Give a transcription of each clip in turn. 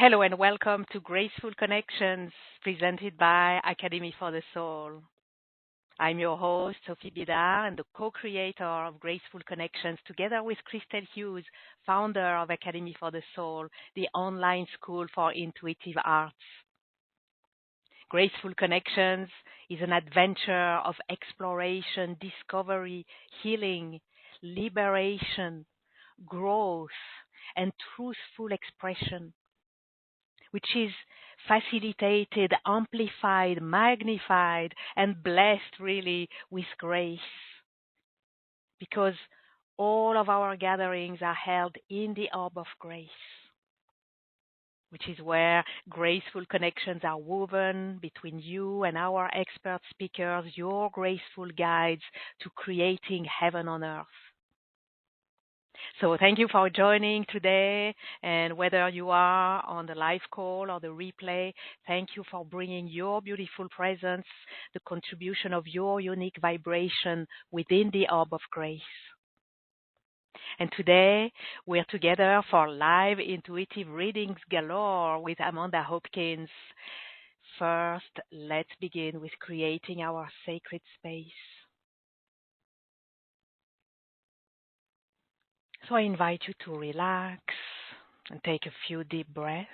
Hello and welcome to Graceful Connections, presented by Academy for the Soul. I'm your host, Sophie Bidar, and the co-creator of Graceful Connections, together with Christel Hughes, founder of Academy for the Soul, the online school for intuitive arts. Graceful Connections is an adventure of exploration, discovery, healing, liberation, growth, and truthful expression, which is facilitated, amplified, magnified, and blessed really with grace. Because all of our gatherings are held in the orb of grace, which is where graceful connections are woven between you and our expert speakers, your graceful guides to creating heaven on earth. So thank you for joining today, and whether you are on the live call or the replay, thank you for bringing your beautiful presence, the contribution of your unique vibration within the orb of grace. And today we're together for live intuitive readings galore with Amanda Hopkins. First, let's begin with creating our sacred space. So I invite you to relax and take a few deep breaths.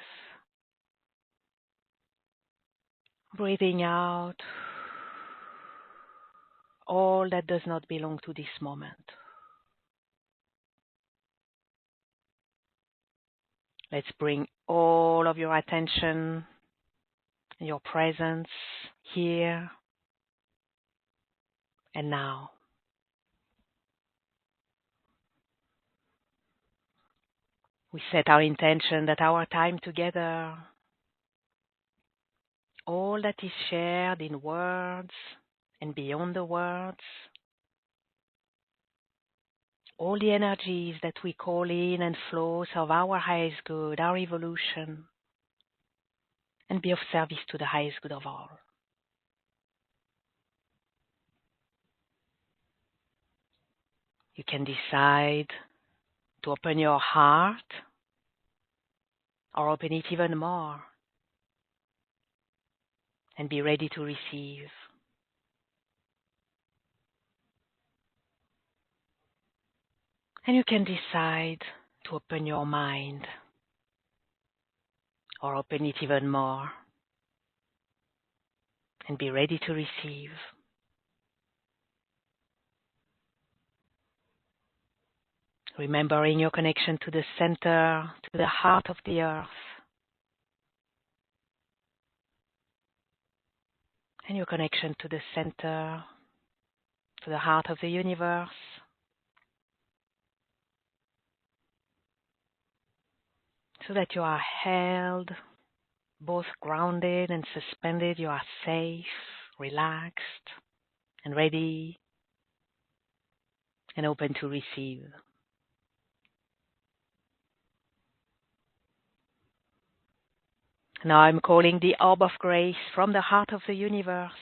Breathing out all that does not belong to this moment. Let's bring all of your attention, your presence here and now. We set our intention that our time together, all that is shared in words and beyond the words, all the energies that we call in and flow serve our highest good, our evolution, and be of service to the highest good of all. You can decide to open your heart or open it even more and be ready to receive. And you can decide to open your mind or open it even more and be ready to receive. Remembering your connection to the center, to the heart of the earth, and your connection to the center, to the heart of the universe. So that you are held, both grounded and suspended. You are safe, relaxed, and ready, and open to receive. Now I'm calling the orb of grace from the heart of the universe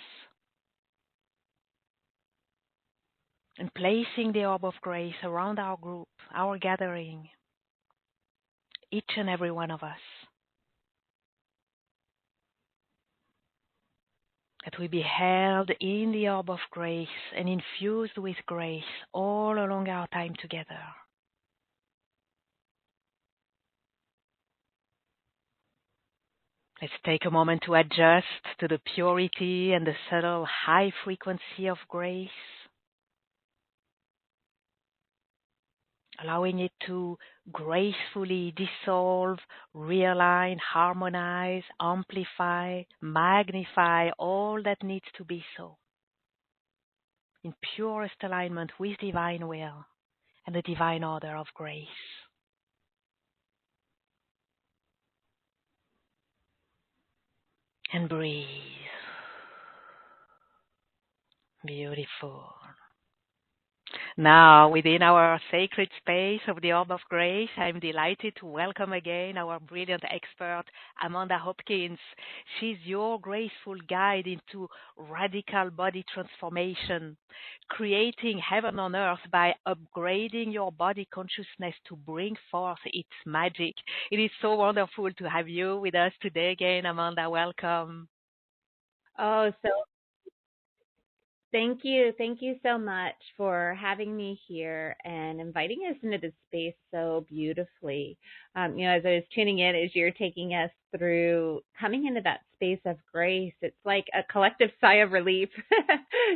and placing the orb of grace around our group, our gathering, each and every one of us. That we be held in the orb of grace and infused with grace all along our time together. Let's take a moment to adjust to the purity and the subtle high frequency of grace, allowing it to gracefully dissolve, realign, harmonize, amplify, magnify all that needs to be so, in purest alignment with divine will and the divine order of grace. And breathe. Beautiful. Now, within our sacred space of the Orb of Grace, I'm delighted to welcome again our brilliant expert, Amanda Hopkins. She's your graceful guide into radical body transformation, creating heaven on earth by upgrading your body consciousness to bring forth its magic. It is so wonderful to have you with us today again, Amanda. Welcome. Oh, so thank you. Thank you so much for having me here and inviting us into this space so beautifully. As I was tuning in, as you're taking us through coming into that space of grace, it's like a collective sigh of relief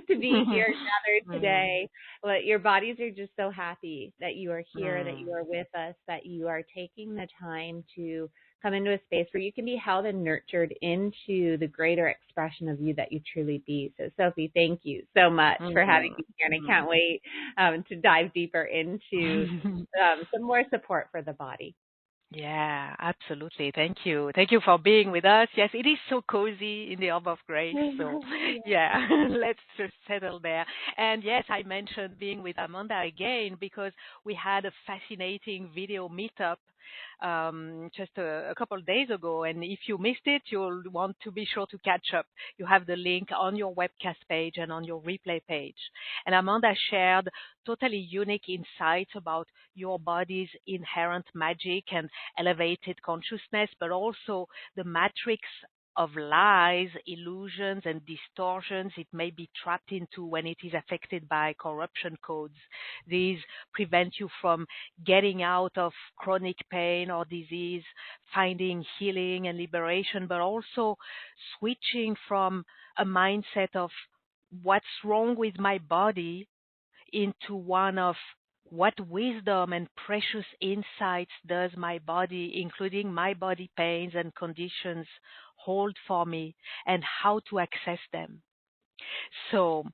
to be here gathered Mm, today. But your bodies are just so happy that you are here, that you mm, are with us, that you are taking the time to come into a space where you can be held and nurtured into the greater expression of you that you truly be. So, Sophie, thank you so much for having me here, and I can't wait to dive deeper into mm. some more support for the body. Yeah, absolutely. Thank you. Thank you for being with us. Yes, it is so cozy in the Orb of Grace. So, yeah, let's just settle there. And yes, I mentioned being with Amanda again because we had a fascinating video meetup just a couple of days ago. And if you missed it, you'll want to be sure to catch up. You have the link on your webcast page and on your replay page. And Amanda shared totally unique insights about your body's inherent magic and elevated consciousness, but also the matrix of lies, illusions, and distortions it may be trapped into when it is affected by corruption codes. These prevent you from getting out of chronic pain or disease, finding healing and liberation, but also switching from a mindset of what's wrong with my body into one of what wisdom and precious insights does my body, including my body pains and conditions, hold for me and how to access them. So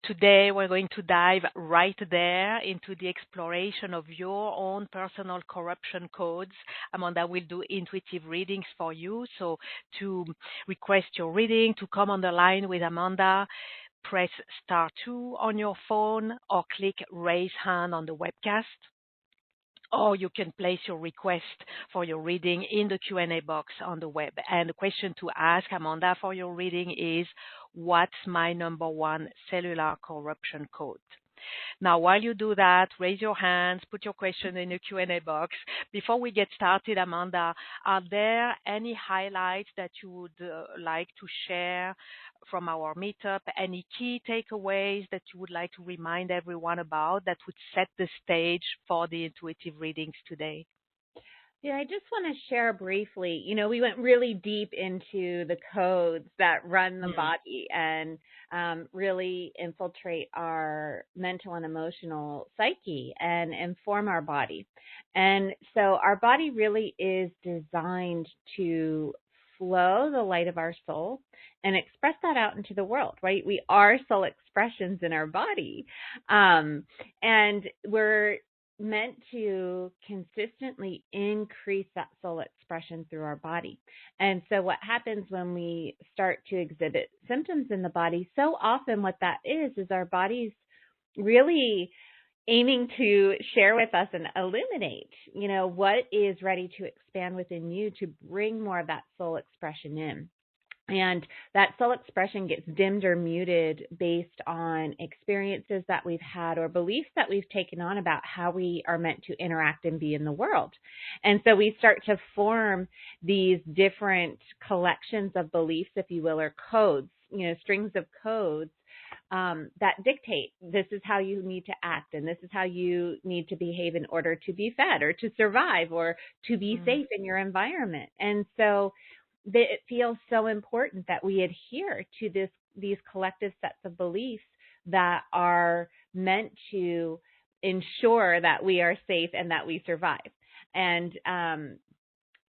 today we're going to dive right there into the exploration of your own personal corruption codes. Amanda will do intuitive readings for you. So to request your reading, to come on the line with Amanda, press star 2 on your phone or click raise hand on the webcast. Or you can place your request for your reading in the Q&A box on the web. And the question to ask Amanda for your reading is, what's my number one cellular corruption code? Now, while you do that, raise your hands, put your question in the Q&A box. Before we get started, Amanda, are there any highlights that you would like to share from our meetup? Any key takeaways that you would like to remind everyone about that would set the stage for the intuitive readings today? Yeah, I just want to share briefly. We went really deep into the codes that run the Mm, body and really infiltrate our mental and emotional psyche and inform our body. And so our body really is designed to flow the light of our soul and express that out into the world, right? We are soul expressions in our body. And we're meant to consistently increase that soul expression through our body. And so what happens when we start to exhibit symptoms in the body, so often what that is our body's really aiming to share with us and illuminate, what is ready to expand within you to bring more of that soul expression in. And that soul expression gets dimmed or muted based on experiences that we've had or beliefs that we've taken on about how we are meant to interact and be in the world. And so we start to form these different collections of beliefs, if you will, or codes, strings of codes that dictate this is how you need to act and this is how you need to behave in order to be fed or to survive or to be mm, safe in your environment. And so it feels so important that we adhere to these collective sets of beliefs that are meant to ensure that we are safe and that we survive. And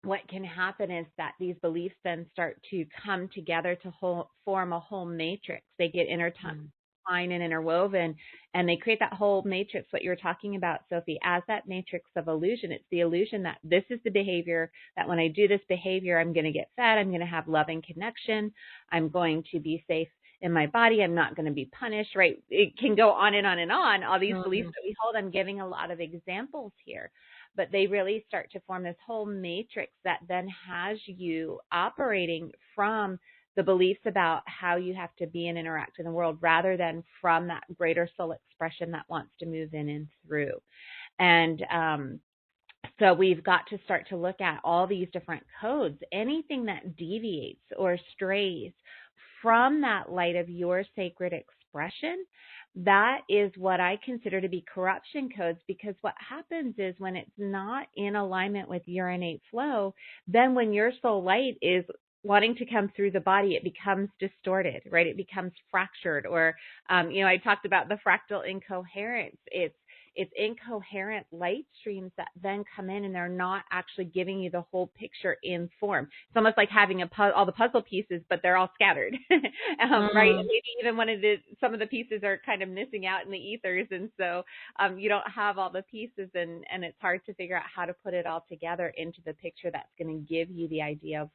what can happen is that these beliefs then start to come together to form a whole matrix. They get intertwined mm, and interwoven, and they create that whole matrix, what you're talking about, Sophie, as that matrix of illusion. It's the illusion that this is the behavior, that when I do this behavior, I'm going to get fed, I'm going to have love and connection, I'm going to be safe in my body. I'm not going to be punished, right? It can go on and on and on. All these beliefs Mm-hmm. that we hold, I'm giving a lot of examples here, but they really start to form this whole matrix that then has you operating from the beliefs about how you have to be and interact in the world rather than from that greater soul expression that wants to move in and through. And so we've got to start to look at all these different codes, anything that deviates or strays from that light of your sacred expression. That is what I consider to be corruption codes, because what happens is when it's not in alignment with your innate flow, then when your soul light is wanting to come through the body, it becomes distorted, right? It becomes fractured, or, I talked about the fractal incoherence. It's incoherent light streams that then come in and they're not actually giving you the whole picture in form. It's almost like having all the puzzle pieces, but they're all scattered, right? Mm-hmm. Maybe even some of the pieces are kind of missing out in the ethers. And so you don't have all the pieces, and it's hard to figure out how to put it all together into the picture that's going to give you the idea of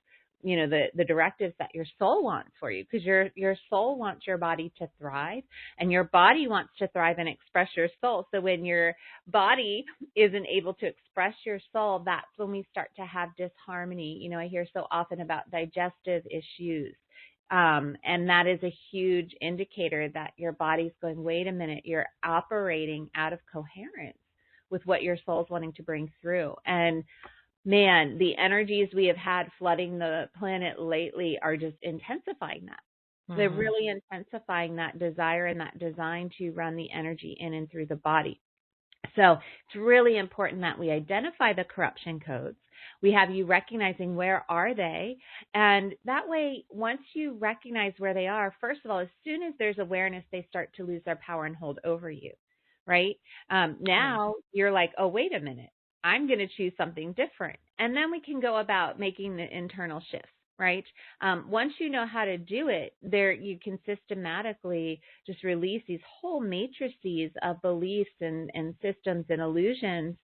the directives that your soul wants for you, because your soul wants your body to thrive, and your body wants to thrive and express your soul. So when your body isn't able to express your soul, that's when we start to have disharmony. I hear so often about digestive issues. And that is a huge indicator that your body's going, wait a minute, you're operating out of coherence with what your soul's wanting to bring through. And man, the energies we have had flooding the planet lately are just intensifying that. They're Mm-hmm. really intensifying that desire and that design to run the energy in and through the body. So it's really important that we identify the corruption codes. We have you recognizing where are they. And that way, once you recognize where they are, first of all, as soon as there's awareness, they start to lose their power and hold over you, right? Now you're like, oh, wait a minute. I'm going to choose something different. And then we can go about making the internal shifts, right? Once you know how to do it, you can systematically just release these whole matrices of beliefs and systems and illusions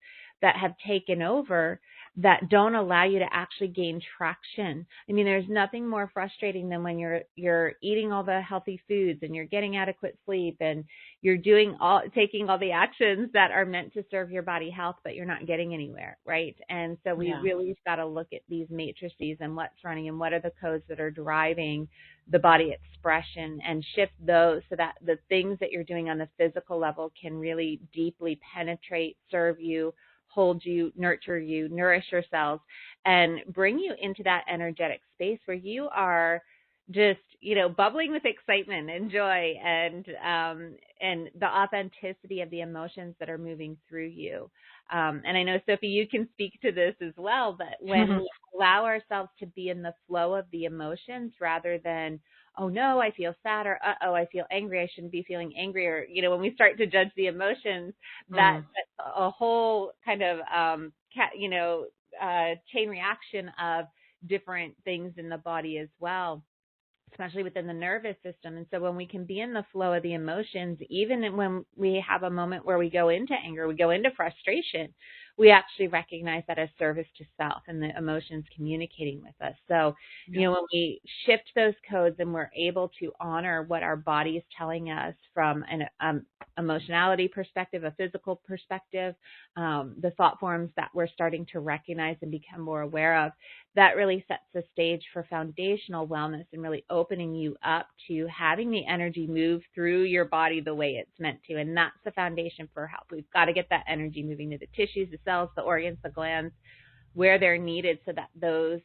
that have taken over that don't allow you to actually gain traction. I mean, there's nothing more frustrating than when you're eating all the healthy foods and you're getting adequate sleep and you're taking all the actions that are meant to serve your body health, but you're not getting anywhere, right? And so we really got to look at these matrices and what's running and what are the codes that are driving the body expression and shift those so that the things that you're doing on the physical level can really deeply penetrate, serve you, hold you, nurture you, nourish your cells, and bring you into that energetic space where you are just, bubbling with excitement and joy and the authenticity of the emotions that are moving through you. And I know, Sophie, you can speak to this as well, but when we allow ourselves to be in the flow of the emotions rather than, oh no, I feel sad, or uh-oh, I feel angry, I shouldn't be feeling angry, or, when we start to judge the emotions, that's a whole kind of, chain reaction of different things in the body as well, especially within the nervous system. And so when we can be in the flow of the emotions, even when we have a moment where we go into anger, we go into frustration, we actually recognize that as service to self and the emotions communicating with us. So, when we shift those codes and we're able to honor what our body is telling us from an emotionality perspective, a physical perspective, the thought forms that we're starting to recognize and become more aware of, that really sets the stage for foundational wellness and really opening you up to having the energy move through your body the way it's meant to. And that's the foundation for health. We've got to get that energy moving to the tissues, the cells, the organs, the glands, where they're needed so that those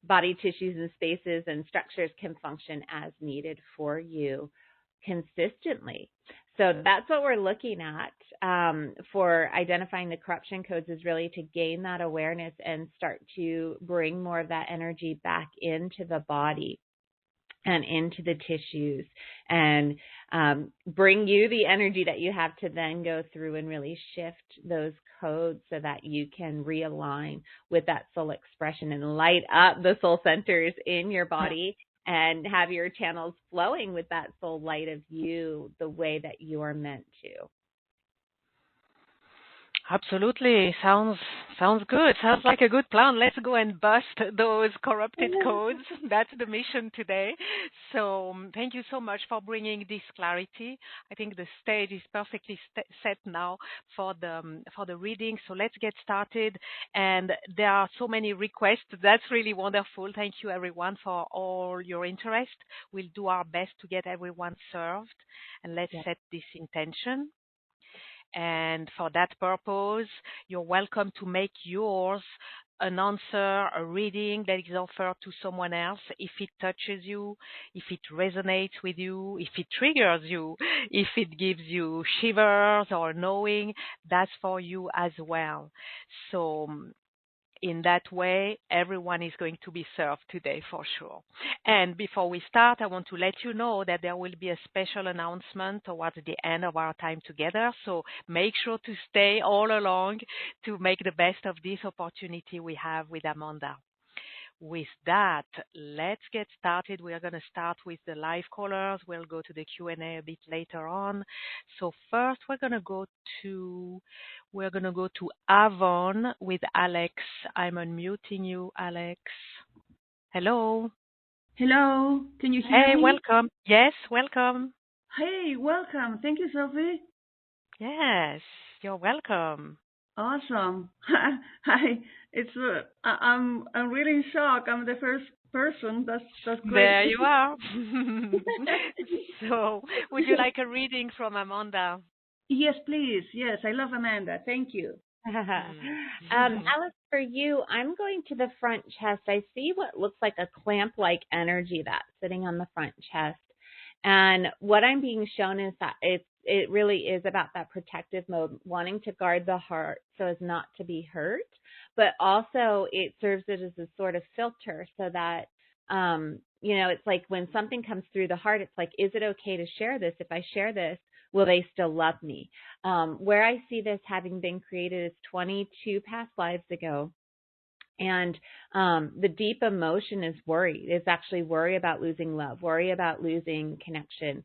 body tissues and spaces and structures can function as needed for you consistently. So that's what we're looking at for identifying the corruption codes, is really to gain that awareness and start to bring more of that energy back into the body and into the tissues, and bring you the energy that you have to then go through and really shift those codes so that you can realign with that soul expression and light up the soul centers in your body and have your channels flowing with that soul light of you the way that you are meant to. Absolutely. Sounds good. Sounds like a good plan. Let's go and bust those corrupted codes. That's the mission today. So thank you so much for bringing this clarity. I think the stage is perfectly set now for the reading. So let's get started. And there are so many requests. That's really wonderful. Thank you everyone for all your interest. We'll do our best to get everyone served. And let's Yeah. set this intention. And for that purpose, you're welcome to make yours an answer, a reading that is offered to someone else if it touches you, if it resonates with you, if it triggers you, if it gives you shivers or knowing, that's for you as well. So in that way, everyone is going to be served today for sure. And before we start, I want to let you know that there will be a special announcement towards the end of our time together. So make sure to stay all along to make the best of this opportunity we have with Amanda. With that, let's get started. We are going to start with the live callers. We'll go to the Q&A a bit later on. So first, we're going to go to Avon with Alex. I'm unmuting you, Alex. Hello. Hello, can you hear Hey, me? welcome. Yes, welcome. Hey, welcome. Thank you, Sophie. Yes, you're welcome. Awesome. Hi. It's I'm really in shock. I'm the first person. That's great. There you are. So, would you like a reading from Amanda? Yes, please. Yes, I love Amanda. Thank you. Alice, for you, I'm going to the front chest. I see what looks like a clamp-like energy that's sitting on the front chest. And what I'm being shown is that it really is about that protective mode, wanting to guard the heart so as not to be hurt. But also it serves it as a sort of filter so that, it's like when something comes through the heart, it's like, is it okay to share this? If I share this, will they still love me? Where I see this having been created is 22 past lives ago. And the deep emotion is worry. It's actually worry about losing love, worry about losing connection,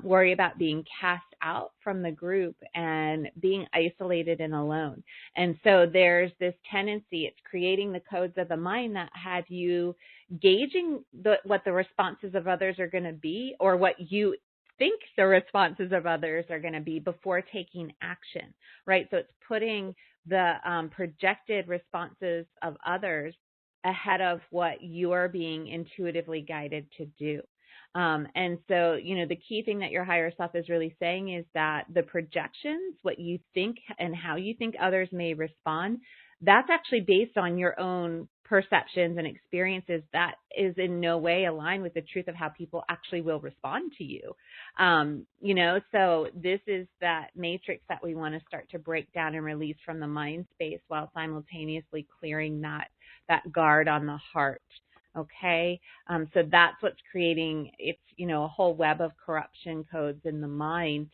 worry about being cast out from the group and being isolated and alone. And so there's this tendency, it's creating the codes of the mind that have you gauging what the responses of others are going to be, or what you think the responses of others are going to be before taking action, right? So it's putting the projected responses of others ahead of what you're being intuitively guided to do. And so, the key thing that your higher self is really saying is that the projections, what you think and how you think others may respond, that's actually based on your own perceptions and experiences. That is in no way aligned with the truth of how people actually will respond to you. So this is that matrix that we want to start to break down and release from the mind space while simultaneously clearing that guard on the heart. Okay. So that's what's creating, it's, a whole web of corruption codes in the mind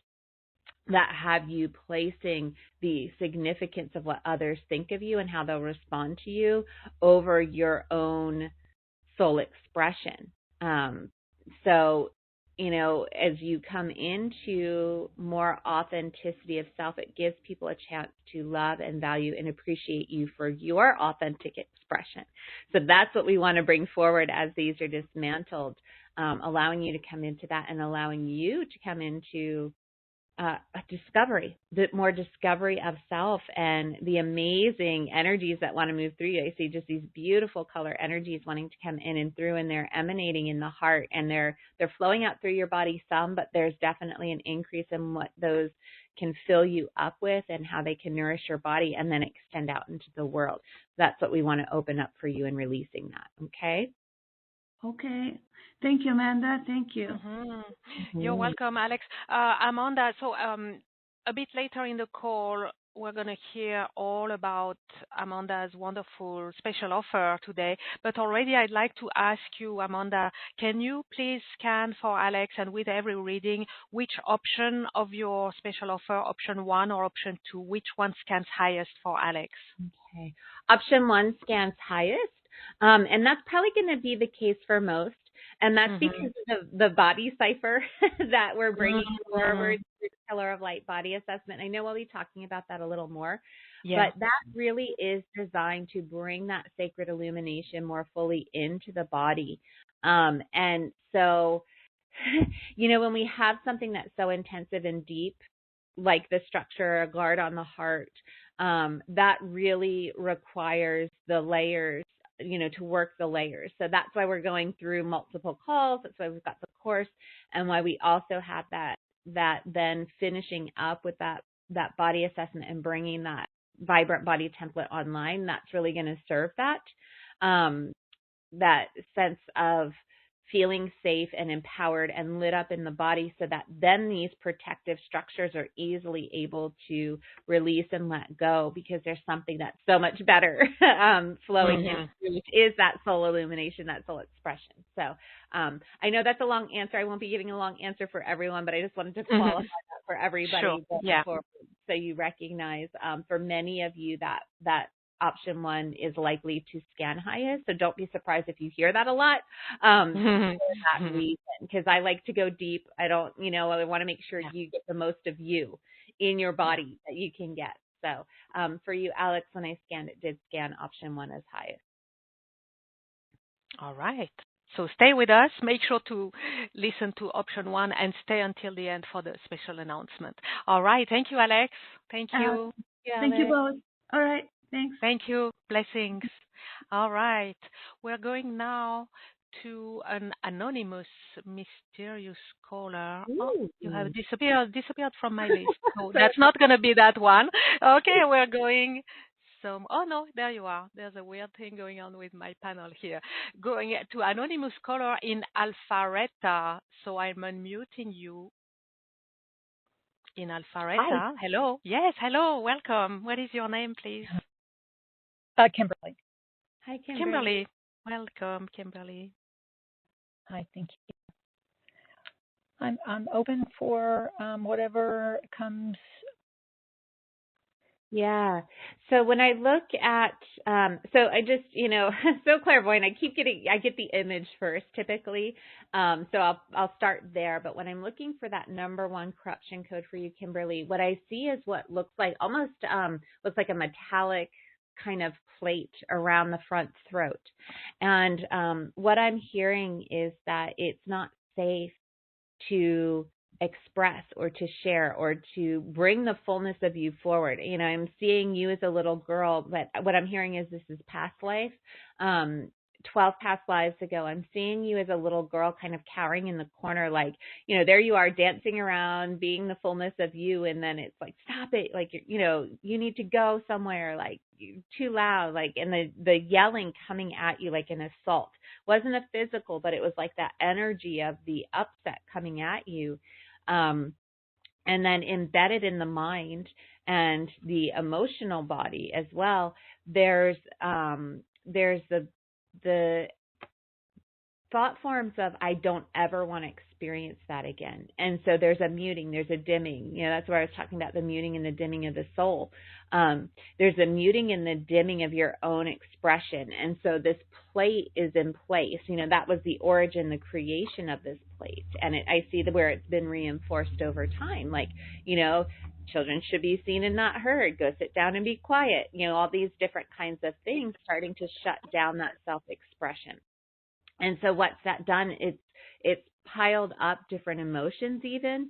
that have you placing the significance of what others think of you and how they'll respond to you over your own soul expression. So, as you come into more authenticity of self, it gives people a chance to love and value and appreciate you for your authentic expression. So that's what we want to bring forward as these are dismantled, allowing you to come into that and allowing you to come into a discovery, more discovery of self and the amazing energies that want to move through you. I see just these beautiful color energies wanting to come in and through, and they're emanating in the heart, and they're flowing out through your body some, but there's definitely an increase in what those can fill you up with and how they can nourish your body and then extend out into the world. That's what we want to open up for you in releasing that. Okay? Okay. Thank you, Amanda. Thank you. You're welcome, Alex. Amanda, so a bit later in the call, we're going to hear all about Amanda's wonderful special offer today. But already I'd like to ask you, Amanda, can you please scan for Alex, and with every reading, which option of your special offer, option 1 or option 2, which one scans highest for Alex? Okay. Option 1 scans highest. And that's probably going to be the case for most. And that's because of the body cipher that we're bringing forward Pillar of Light body assessment. I know we'll be talking about that a little more, Yeah. but that really is designed to bring that sacred illumination more fully into the body. And so, when we have something that's so intensive and deep, like the structure, a guard on the heart, that really requires the layers, to work the layers. So that's why we're going through multiple calls. That's why we've got the course, and why we also have that then finishing up with that body assessment and bringing that vibrant body template online. That's really going to serve that sense of feeling safe and empowered and lit up in the body, so that then these protective structures are easily able to release and let go, because there's something that's so much better flowing in, which is that soul illumination, that soul expression. So I know that's a long answer. I won't be giving a long answer for everyone, but I just wanted to qualify that for everybody. Sure. Yeah. So you recognize for many of you that option 1 is likely to scan highest. So don't be surprised if you hear that a lot for that reason, because I like to go deep. I don't, I want to make sure you get the most of you in your body that you can get. So for you, Alex, when I scanned, it did scan option 1 as highest. All right. So stay with us. Make sure to listen to option 1 and stay until the end for the special announcement. All right. Thank you, Alex. Thank you. Thank you both. All right. Thanks. Thank you. Blessings. All right. We're going now to an anonymous, mysterious caller. Oh, you have disappeared from my list. So that's not going to be that one. Okay, we're going oh no, there you are. There's a weird thing going on with my panel here. Going to anonymous caller in Alpharetta. So I'm unmuting you in Alpharetta. Hi. Hello. Yes, hello. Welcome. What is your name, please? Kimberly. Hi, Kimberly. Welcome, Kimberly. Hi, thank you. I'm open for whatever comes. Yeah. So when I look at, so I just, so clairvoyant. I get the image first typically. So I'll start there. But when I'm looking for that number 1 corruption code for you, Kimberly, what I see is what looks like almost looks like a metallic kind of plate around the front throat. And what I'm hearing is that it's not safe to express or to share or to bring the fullness of you forward. I'm seeing you as a little girl, but what I'm hearing is this is past life. 12 past lives ago, I'm seeing you as a little girl kind of cowering in the corner, like, there you are dancing around, being the fullness of you. And then it's like, stop it. Like, you need to go somewhere, like you're too loud, like, and the yelling coming at you like an assault. Wasn't a physical, but it was like that energy of the upset coming at you. And then embedded in the mind and the emotional body as well, there's the thought forms of, I don't ever want to experience that again. And so there's a muting, there's a dimming. That's where I was talking about the muting and the dimming of the soul. There's a muting and the dimming of your own expression. And so this plate is in place. That was the origin, the creation of this plate. And I see where it's been reinforced over time. Like, children should be seen and not heard. Go sit down and be quiet. All these different kinds of things starting to shut down that self-expression. And so what's that done? It's piled up different emotions, even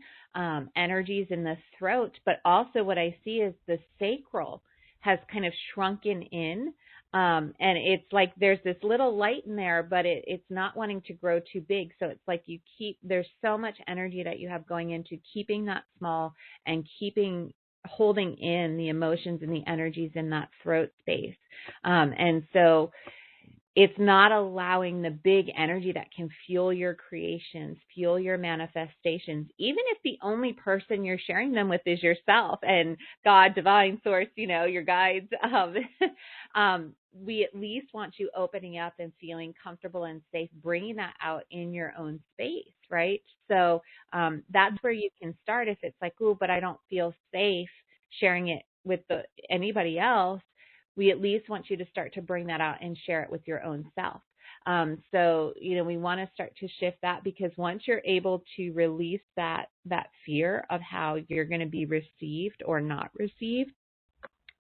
energies in the throat. But also what I see is the sacral has kind of shrunken in. And it's like there's this little light in there, but it's not wanting to grow too big. So it's like there's so much energy that you have going into keeping that small and holding in the emotions and the energies in that throat space. And so it's not allowing the big energy that can fuel your creations, fuel your manifestations, even if the only person you're sharing them with is yourself and God, divine source, your guides. We at least want you opening up and feeling comfortable and safe, bringing that out in your own space, right? So that's where you can start. If it's like, oh, but I don't feel safe sharing it with anybody else, we at least want you to start to bring that out and share it with your own self. So, we want to start to shift that, because once you're able to release that fear of how you're going to be received or not received,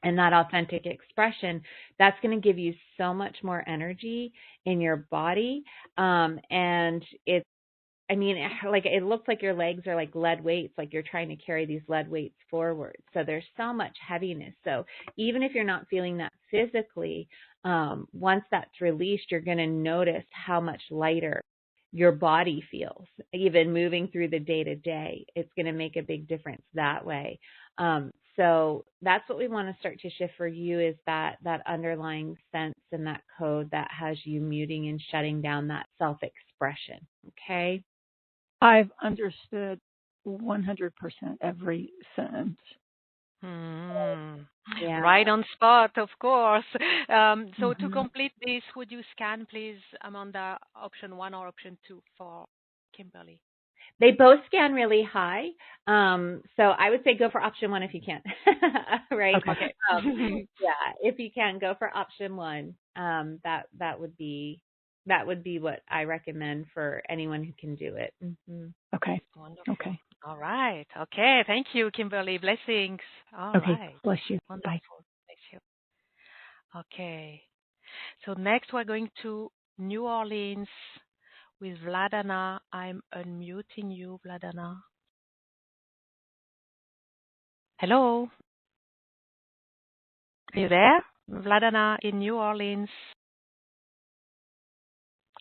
and that authentic expression, that's going to give you so much more energy in your body. And it looks like your legs are like lead weights, like you're trying to carry these lead weights forward. So there's so much heaviness. So even if you're not feeling that physically, once that's released, you're going to notice how much lighter your body feels. Even moving through the day to day, it's going to make a big difference that way. So that's what we want to start to shift for you, is that underlying sense and that code that has you muting and shutting down that self-expression. Okay. I've understood 100% every sentence. Yeah. Right on spot, of course. So to complete this, would you scan, please, Amanda, option 1 or option 2 for Kimberly? They both scan really high. So I would say go for option 1 if you can. Right? Okay. Yeah, if you can, go for option 1. That would be what I recommend for anyone who can do it. Mm-hmm. Okay. Wonderful. Okay. All right. Okay. Thank you, Kimberly. Blessings. All Okay. right. Bless you. Wonderful. Bye. Bless you. Okay. So next we're going to New Orleans with Vladana. I'm unmuting you, Vladana. Hello. Are you there? Vladana in New Orleans.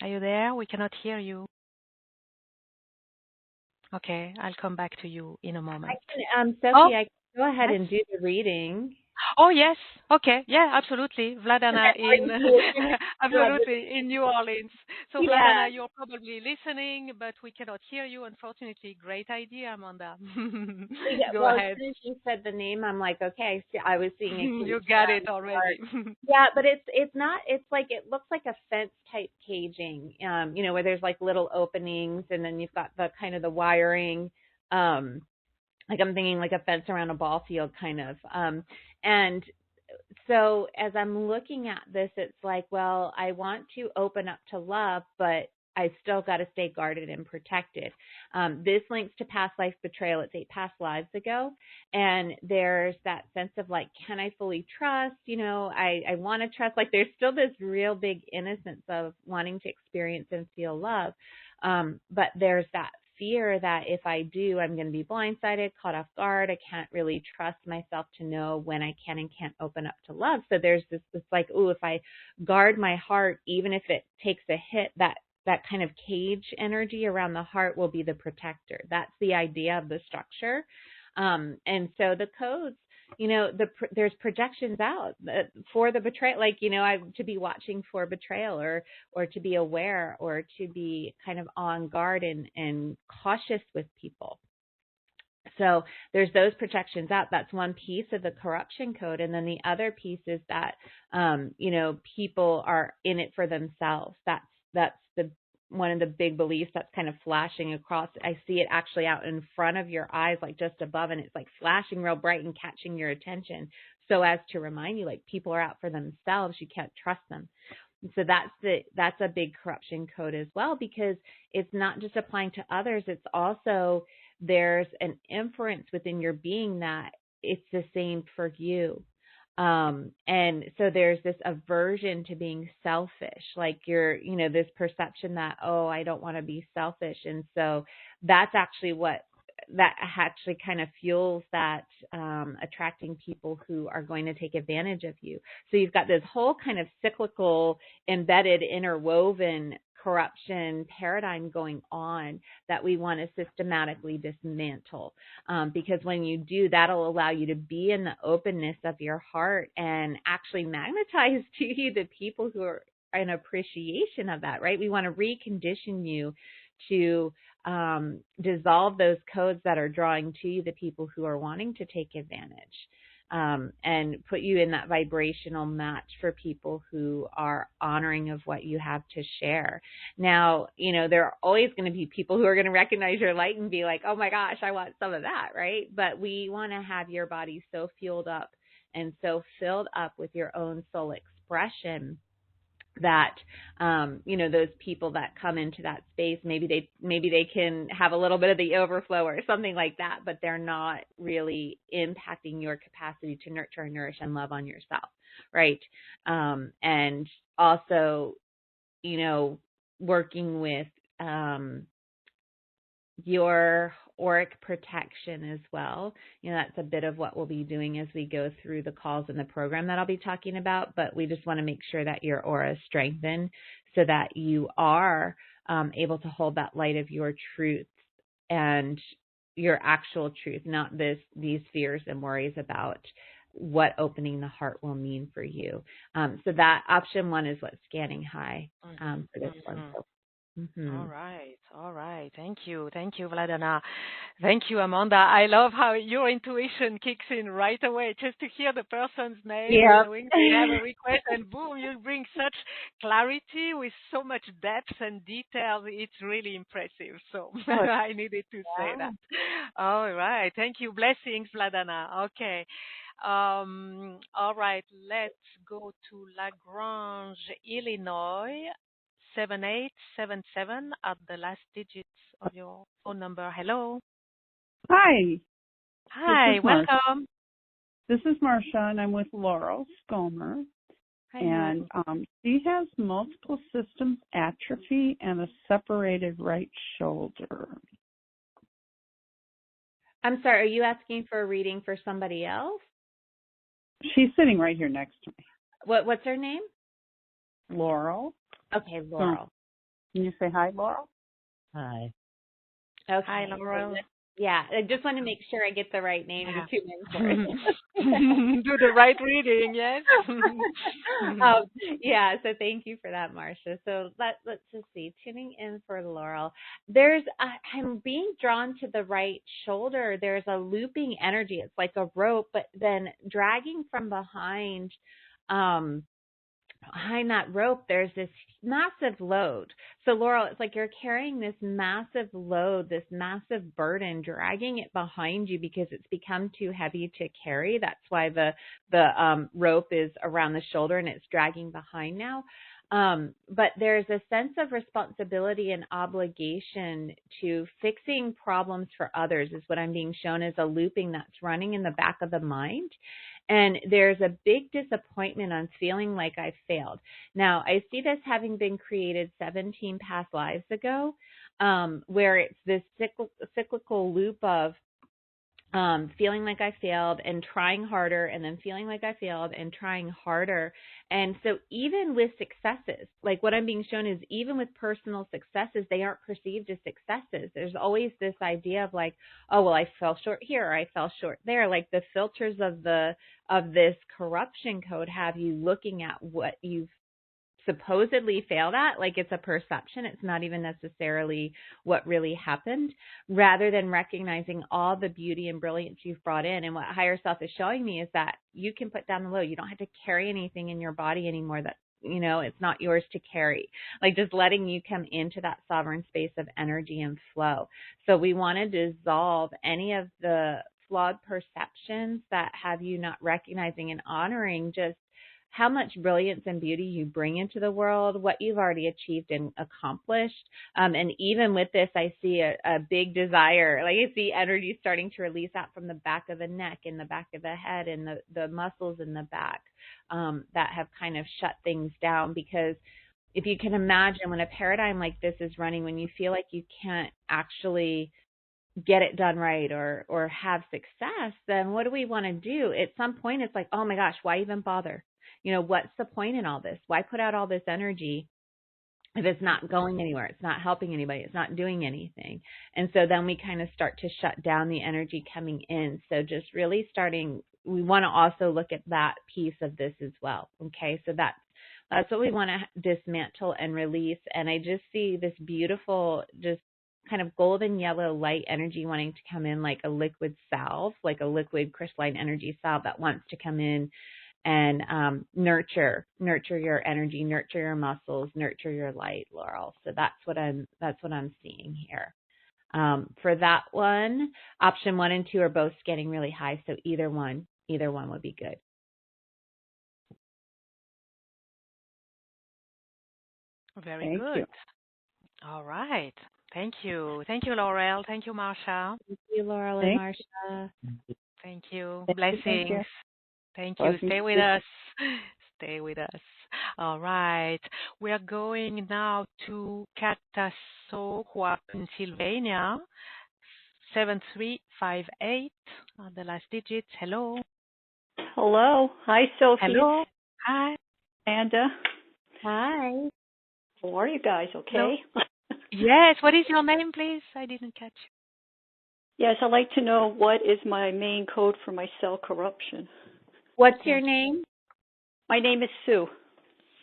Are you there? We cannot hear you. Okay, I'll come back to you in a moment. Sophie, I can go ahead and do the reading. Oh, yes. Okay. Yeah, absolutely. Vladana in New Orleans. So Vladana, you're probably listening, but we cannot hear you, unfortunately. Great idea, Amanda. Go ahead. As soon as you said the name, I'm like, okay, I was seeing it. You got it already. Yeah, but it's not, it looks like a fence type caging, where there's like little openings, and then you've got the kind of the wiring, like I'm thinking like a fence around a ball field kind of. And so as I'm looking at this, it's like, well, I want to open up to love, but I still got to stay guarded and protected. This links to past life betrayal. It's 8 past lives ago. And there's that sense of like, can I fully trust? I want to trust. Like there's still this real big innocence of wanting to experience and feel love. But there's that fear that if I do, I'm going to be blindsided, caught off guard. I can't really trust myself to know when I can and can't open up to love. So there's this like, ooh, if I guard my heart, even if it takes a hit, that kind of cage energy around the heart will be the protector. That's the idea of the structure. And so the codes, there's projections out for the betrayal, like, to be watching for betrayal or to be aware or to be kind of on guard and cautious with people. So there's those projections out. That's one piece of the corruption code. And then the other piece is that, people are in it for themselves. That's the one of the big beliefs that's kind of flashing across. I see it actually out in front of your eyes, like just above, and it's like flashing real bright and catching your attention. So as to remind you, like people are out for themselves. You can't trust them. And so that's a big corruption code as well, because it's not just applying to others. It's also, there's an inference within your being that it's the same for you. And so there's this aversion to being selfish, like this perception that, oh, I don't want to be selfish. And so that's actually that actually kind of fuels that, attracting people who are going to take advantage of you. So you've got this whole kind of cyclical, embedded, interwoven corruption paradigm going on that we want to systematically dismantle. Because when you do, that'll allow you to be in the openness of your heart and actually magnetize to you the people who are in appreciation of that, right? We want to recondition you to dissolve those codes that are drawing to you the people who are wanting to take advantage. And put you in that vibrational match for people who are honoring of what you have to share. Now, there are always going to be people who are going to recognize your light and be like, oh my gosh, I want some of that, right? But we want to have your body so fueled up and so filled up with your own soul expression that those people that come into that space, maybe they can have a little bit of the overflow or something like that, but they're not really impacting your capacity to nurture and nourish and love on yourself, right? And also, working with your auric protection as well. That's a bit of what we'll be doing as we go through the calls in the program that I'll be talking about, but we just want to make sure that your aura is strengthened so that you are able to hold that light of your truth and your actual truth, not these fears and worries about what opening the heart will mean for you. So that option 1 is what's scanning high for this one. So, All right. Thank you, Vladana. Thank you, Amanda. I love how your intuition kicks in right away, just to hear the person's name, knowing they have a request, and boom, you bring such clarity with so much depth and detail. It's really impressive. So I needed to say that. All right. Thank you. Blessings, Vladana. Okay. All right. Let's go to LaGrange, Illinois. 7877 at the last digits of your phone number. Hello. Hi. Hi, welcome. This is Marcia, and I'm with Laurel Scomer. Hi, and she has multiple systems atrophy and a separated right shoulder. I'm sorry, are you asking for a reading for somebody else? She's sitting right here next to me. What's her name? Laurel. Okay, Laurel. Can you say hi, Laurel? Hi. Okay. Hi, Laurel. Yeah, I just want to make sure I get the right name to tune in for it. Do the right reading, yes. Yeah, so thank you for that, Marcia. So let's just see, tuning in for Laurel. I'm being drawn to the right shoulder. There's a looping energy. It's like a rope, but then dragging from behind that rope, there's this massive load. So Laurel, it's like you're carrying this massive load, this massive burden, dragging it behind you because it's become too heavy to carry. That's why the rope is around the shoulder and it's dragging behind now. But there's a sense of responsibility and obligation to fixing problems for others is what I'm being shown as a looping that's running in the back of the mind. And there's a big disappointment on feeling like I failed. Now, I see this having been created 17 past lives ago, where it's this cyclical loop of feeling like I failed and trying harder, and then feeling like I failed and trying harder. And so even with successes, like what I'm being shown is even with personal successes, they aren't perceived as successes. There's always this idea of like, oh, well, I fell short here, or I fell short there. Like the filters of this corruption code have you looking at what you've supposedly failed at, like it's a perception. It's not even necessarily what really happened, rather than recognizing all the beauty and brilliance you've brought in. And what higher self is showing me is that you can put down the load. You don't have to carry anything in your body anymore that, it's not yours to carry. Like just letting you come into that sovereign space of energy and flow. So we want to dissolve any of the flawed perceptions that have you not recognizing and honoring just how much brilliance and beauty you bring into the world, what you've already achieved and accomplished. And even with this, I see a big desire. Like I see energy starting to release out from the back of the neck and the back of the head and the muscles in the back that have kind of shut things down. Because if you can imagine when a paradigm like this is running, when you feel like you can't actually get it done right or have success, then what do we want to do? At some point, it's like, oh my gosh, why even bother? What's the point in all this? Why put out all this energy if it's not going anywhere? It's not helping anybody. It's not doing anything. And so then we kind of start to shut down the energy coming in. So just really we want to also look at that piece of this as well. Okay. So that's what we want to dismantle and release. And I just see this beautiful, just kind of golden yellow light energy wanting to come in like a liquid salve, like a liquid crystalline energy salve that wants to come in and nurture your energy, nurture your muscles, nurture your light, Laurel. So that's what I'm seeing here. For that one, option 1 and 2 are both getting really high, so either one would be good. Very Thank good. you. All right. Thank you. Thank you, Laurel. Thank you, Marsha. Thank you, Laurel and Thank Marsha. Thank you. you. Thank Blessings. you. Thank you. Blessings Stay with to us. Stay with us. All right. We are going now to Catasauqua, Pennsylvania. 7358. The last digits. Hello. Hello. Hi, Sophie. Hello. Hi. Amanda. Hi. How are you guys? Hello. Okay. Yes. What is your name, please? I didn't catch Yes, I'd like to know what is my main code for my cell corruption. What's you. your name? My name is Sue.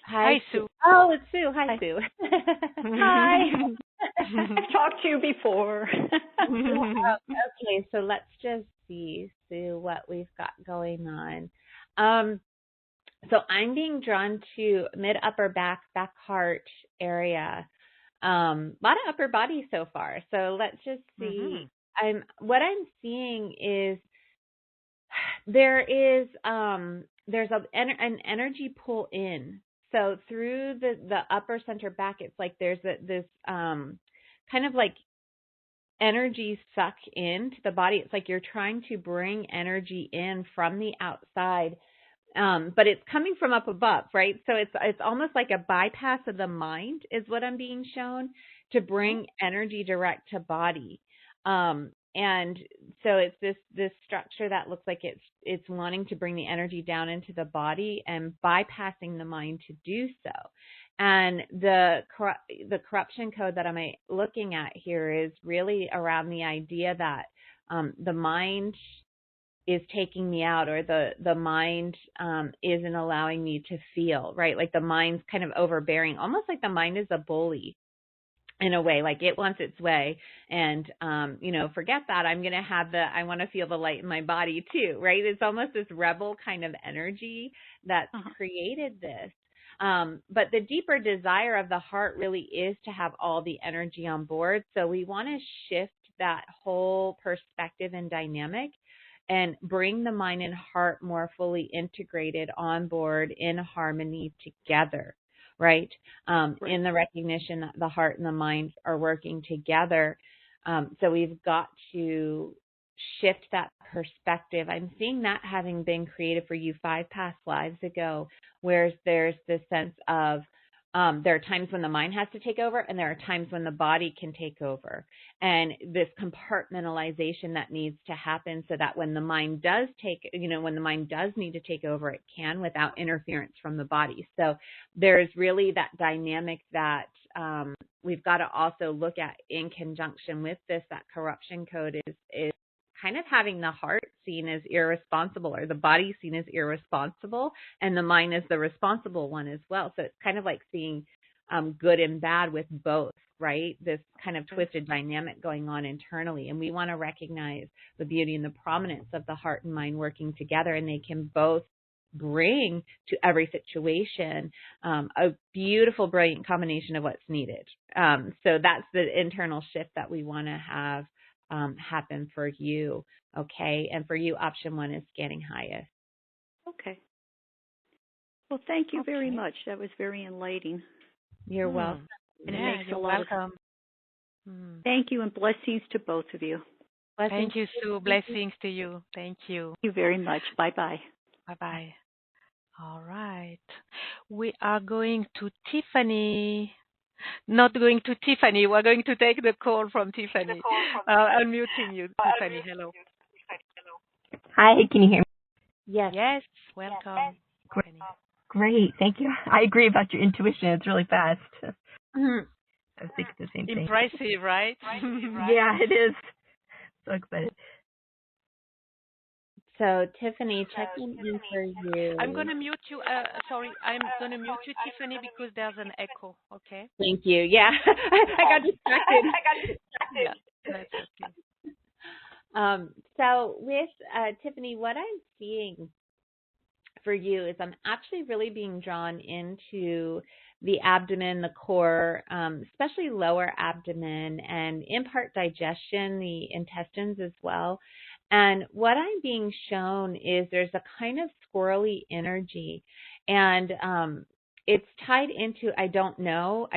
Hi, Sue. Oh, it's Sue. Hi, Hi. Sue. Hi. I've talked to you before. Okay, so let's just see, Sue, what we've got going on. So I'm being drawn to mid upper back heart area. A lot of upper body so far. So let's just see. What I'm seeing is there's an energy pull in. So through the upper center back, it's like there's this kind of like energy suck into the body. It's like you're trying to bring energy in from the outside, but it's coming from up above, right? So it's almost like a bypass of the mind is what I'm being shown to bring energy direct to body. And so it's this structure that looks like it's wanting to bring the energy down into the body and bypassing the mind to do so. And the corruption code that I'm looking at here is really around the idea that the mind is taking me out, or the mind isn't allowing me to feel, right? Like the mind's kind of overbearing, almost like the mind is a bully in a way, like it wants its way. And, forget that. I want to feel the light in my body too, right? It's almost this rebel kind of energy that's created this. But the deeper desire of the heart really is to have all the energy on board. So we want to shift that whole perspective and dynamic and bring the mind and heart more fully integrated on board in harmony together, right? In the recognition that the heart and the mind are working together. So we've got to shift that perspective. I'm seeing that having been created for you 5 past lives ago, where there's this sense of there are times when the mind has to take over, and there are times when the body can take over. And this compartmentalization that needs to happen so that when the mind does need to take over, it can without interference from the body. So there's really that dynamic that we've got to also look at in conjunction with this. That corruption code is kind of having the heart seen as irresponsible, or the body seen as irresponsible, and the mind as the responsible one as well. So it's kind of like seeing good and bad with both, right? This kind of twisted dynamic going on internally. And we want to recognize the beauty and the prominence of the heart and mind working together, and they can both bring to every situation a beautiful, brilliant combination of what's needed. So that's the internal shift that we want to have happen for you, okay? And for you, option 1 is scanning highest. Okay. Well, thank you very much. That was very enlightening. You're welcome. And it makes you're a lot welcome. Thank you, and blessings to both of you. Thank you, Sue. Blessings to you. Thank you. Thank you very much. Bye-bye. Bye-bye. All right. We are going to Tiffany. Not going to Tiffany. We're going to take the call from Tiffany. Unmuting you, Tiffany. Hello. Hi, can you hear me? Yes. Yes. Welcome. Great, thank you. I agree about your intuition. It's really fast. Mm-hmm. I was thinking the same thing. Impressive, right? Yeah, it is. So excited. So, Tiffany, checking in for you. I'm going to mute you. Sorry, I'm going to mute you, Tiffany, because there's an echo, okay? Thank you. Yeah, I got distracted. Yeah, that's okay. So with Tiffany, what I'm seeing for you is I'm actually really being drawn into the abdomen, the core, especially lower abdomen, and in part digestion, the intestines as well. And what I'm being shown is there's a kind of squirrely energy. And it's tied into I don't know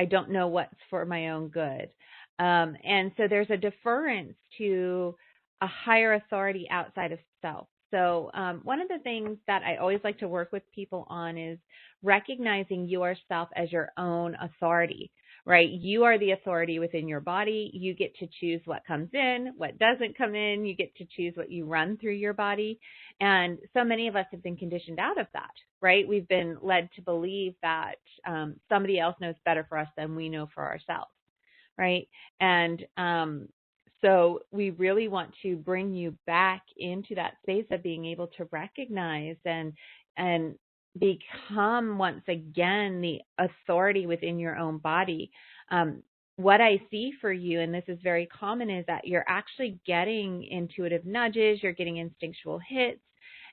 what's for my own good. And so there's a deference to a higher authority outside of self. So one of the things that I always like to work with people on is recognizing yourself as your own authority, right? You are the authority within your body. You get to choose what comes in, what doesn't come in. You get to choose what you run through your body. And so many of us have been conditioned out of that, right? We've been led to believe that somebody else knows better for us than we know for ourselves, right? And so we really want to bring you back into that space of being able to recognize and become once again the authority within your own body. What I see for you, and this is very common, is that you're actually getting intuitive nudges, you're getting instinctual hits,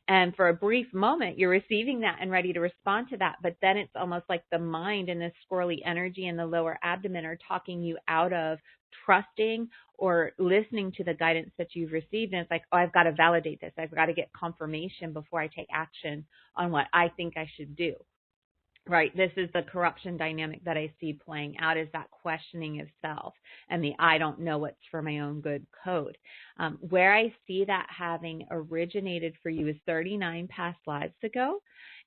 and for a brief moment, you're receiving that and ready to respond to that. But then it's almost like the mind and this squirrely energy in the lower abdomen are talking you out of trusting or listening to the guidance that you've received. And it's like, oh, I've got to validate this. I've got to get confirmation before I take action on what I think I should do. Right. This is the corruption dynamic that I see playing out, is that questioning of self and the I don't know what's for my own good code. Where I see that having originated for you is 39 past lives ago.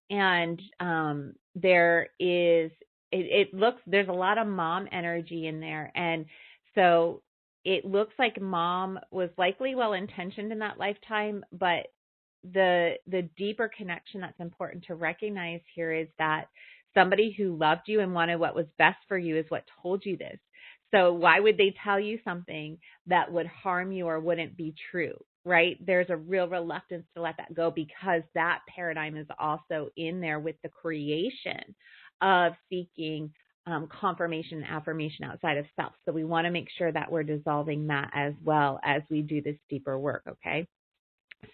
And there's a lot of mom energy in there. And so it looks like mom was likely well-intentioned in that lifetime, but the deeper connection that's important to recognize here is that somebody who loved you and wanted what was best for you is what told you this. So why would they tell you something that would harm you or wouldn't be true, right? There's a real reluctance to let that go because that paradigm is also in there with the creation of seeking confirmation and affirmation outside of self. So we want to make sure that we're dissolving that as well as we do this deeper work, okay?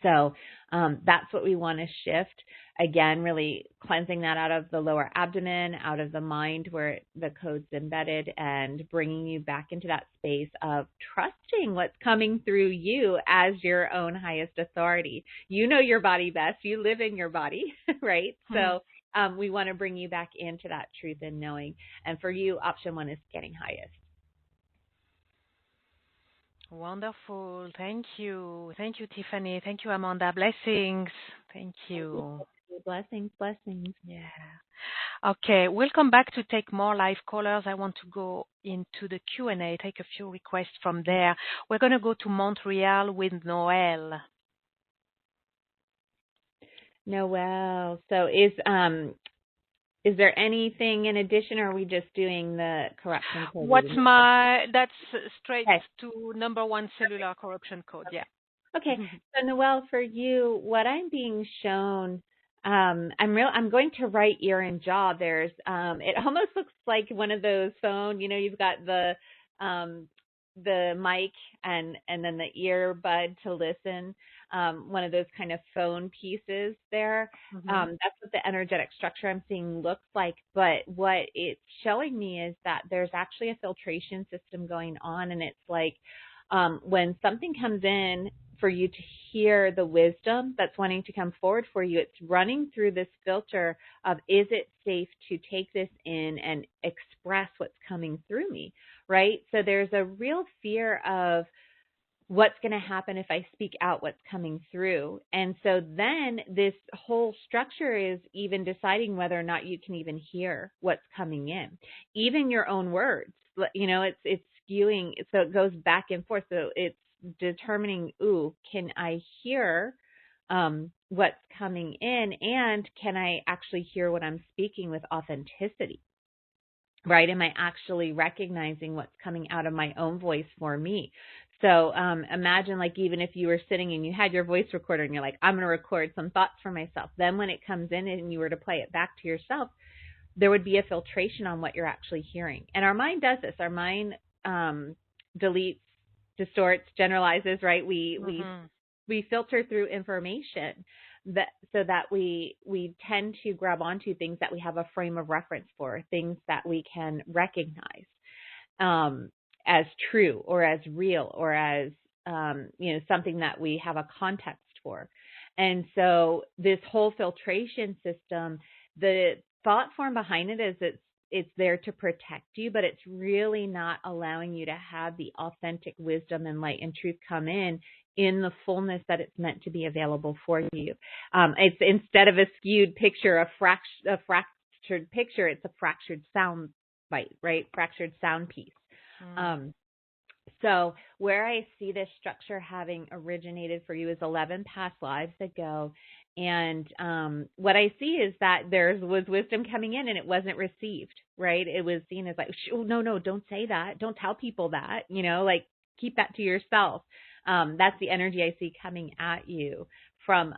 So that's what we want to shift. Again, really cleansing that out of the lower abdomen, out of the mind where the code's embedded, and bringing you back into that space of trusting what's coming through you as your own highest authority. You know your body best. You live in your body, right? So we want to bring you back into that truth and knowing. And for you, option 1 is getting highest. Wonderful. Thank you. Thank you, Tiffany. Thank you, Amanda. Blessings. Thank you. Blessings. Yeah. Okay, we'll come back to take more live callers. I want to go into the Q&A, take a few requests from there. We're going to go to Montreal with Noel. Noel. So is there anything in addition, or are we just doing the corruption code? That's straight to number 1 cellular corruption code, yeah. Okay, so Noel, for you, what I'm being shown, I'm going to right ear and jaw. There's, it almost looks like one of those phone, you've got the mic and then the earbud to listen. One of those kind of phone pieces there. That's what the energetic structure I'm seeing looks like. But what it's showing me is that there's actually a filtration system going on. And it's like when something comes in for you to hear the wisdom that's wanting to come forward for you, it's running through this filter of, is it safe to take this in and express what's coming through me, right? So there's a real fear of what's going to happen if I speak out what's coming through. And so then this whole structure is even deciding whether or not you can even hear what's coming in. Even your own words, it's skewing. So it goes back and forth. So it's determining, can I hear what's coming in, and can I actually hear what I'm speaking with authenticity? Right? Am I actually recognizing what's coming out of my own voice for me? So imagine, like, even if you were sitting and you had your voice recorder and you're like, I'm going to record some thoughts for myself. Then when it comes in and you were to play it back to yourself, there would be a filtration on what you're actually hearing. And our mind does this. Our mind deletes, distorts, generalizes, right? We filter through information so that we tend to grab onto things that we have a frame of reference for, things that we can recognize as true or as real or as something that we have a context for. And so this whole filtration system, the thought form behind it is it's there to protect you, but it's really not allowing you to have the authentic wisdom and light and truth come in the fullness that it's meant to be available for you. It's instead of a skewed picture, a fractured picture, it's a fractured sound bite, right? Fractured sound piece. So where I see this structure having originated for you is 11 past lives ago. And what I see is that there was wisdom coming in and it wasn't received, right? It was seen as like, oh, no, don't say that. Don't tell people that, like keep that to yourself. That's the energy I see coming at you from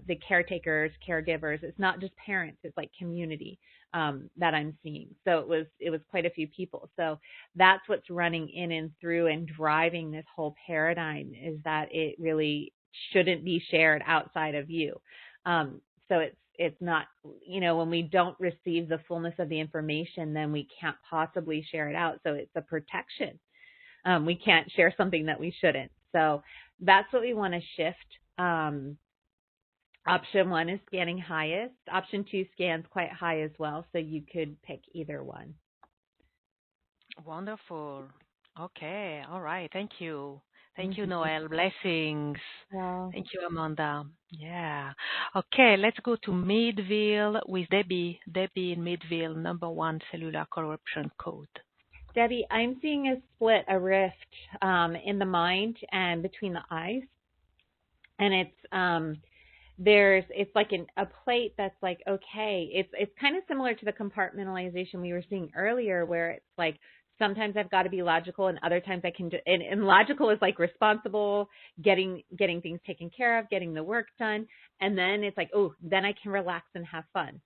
the caretakers, caregivers. It's not just parents, it's like community that I'm seeing. So it was quite a few people. So that's what's running in and through and driving this whole paradigm, is that it really shouldn't be shared outside of you. So it's not, when we don't receive the fullness of the information, then we can't possibly share it out. So it's a protection. We can't share something that we shouldn't. So that's what we want to shift. Option 1 is scanning highest. Option 2 scans quite high as well. So you could pick either one. Wonderful. Okay. All right. Thank you. Thank you, Noelle. Blessings. Well, Thank you, Amanda. Yeah. Okay, let's go to Midville with Debbie. Debbie in Midville, number 1 cellular corruption code. Debbie, I'm seeing a split, a rift in the mind and between the eyes. And it's like a plate that's like, okay, it's kind of similar to the compartmentalization we were seeing earlier, where it's like, sometimes I've got to be logical and other times I can do, and logical is like responsible, getting things taken care of, getting the work done. And then it's like, oh, then I can relax and have fun.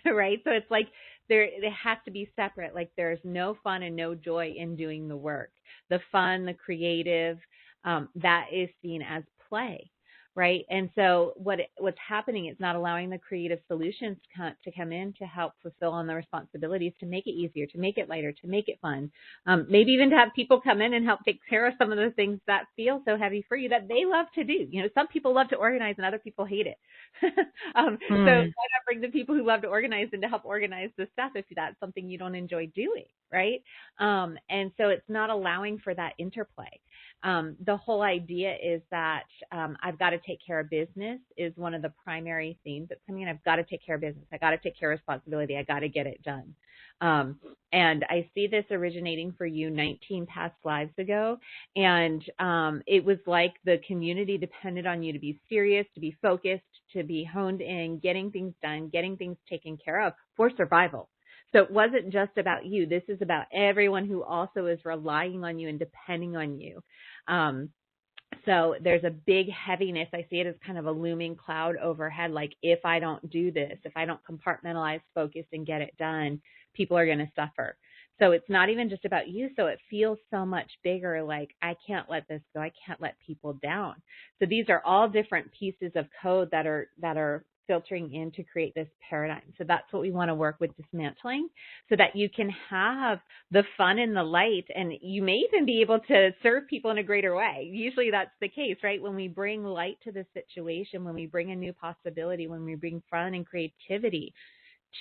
Right. So it's like it has to be separate. Like there's no fun and no joy in doing the work. The fun, the creative, that is seen as play. Right. And so what's happening, it's not allowing the creative solutions to come in to help fulfill on the responsibilities, to make it easier, to make it lighter, to make it fun. Maybe even to have people come in and help take care of some of the things that feel so heavy for you that they love to do. Some people love to organize and other people hate it. So why not bring the people who love to organize in to help organize the stuff if that's something you don't enjoy doing, right? And so it's not allowing for that interplay. The whole idea is that I've got to take care of business is one of the primary themes that's coming in. I've got to take care of business. I got to take care of responsibility. I got to get it done. And I see this originating for you 19 past lives ago. And it was like the community depended on you to be serious, to be focused, to be honed in, getting things done, getting things taken care of for survival. So it wasn't just about you. This is about everyone who also is relying on you and depending on you. So there's a big heaviness. I see it as kind of a looming cloud overhead. Like if I don't do this, if I don't compartmentalize, focus, and get it done, people are going to suffer. So it's not even just about you. So it feels so much bigger. Like I can't let this go. I can't let people down. So these are all different pieces of code that are filtering in to create this paradigm. So that's what we want to work with dismantling, so that you can have the fun and the light, and you may even be able to serve people in a greater way. Usually that's the case, right? When we bring light to the situation, when we bring a new possibility, when we bring fun and creativity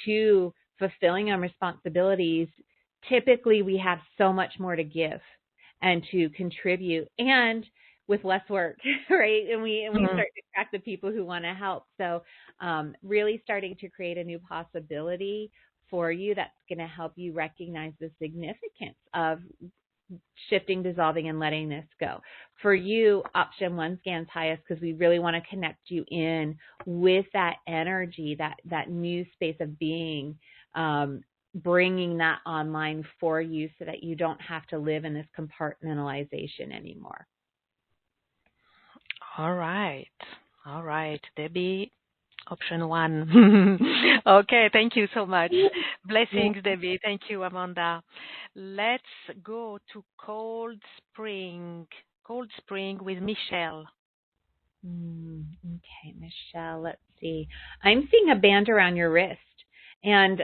to fulfilling our responsibilities, typically we have so much more to give and to contribute, and with less work, right? And we start to attract the people who want to help. So really starting to create a new possibility for you that's going to help you recognize the significance of shifting, dissolving, and letting this go. For you, option 1 scans highest because we really want to connect you in with that energy, that new space of being, bringing that online for you so that you don't have to live in this compartmentalization anymore. All right, Debbie, option 1. Okay, thank you so much. Blessings, Debbie. Thank you, Amanda. Let's go to Cold Spring with Michelle. Okay, Michelle, let's see. I'm seeing a band around your wrist. And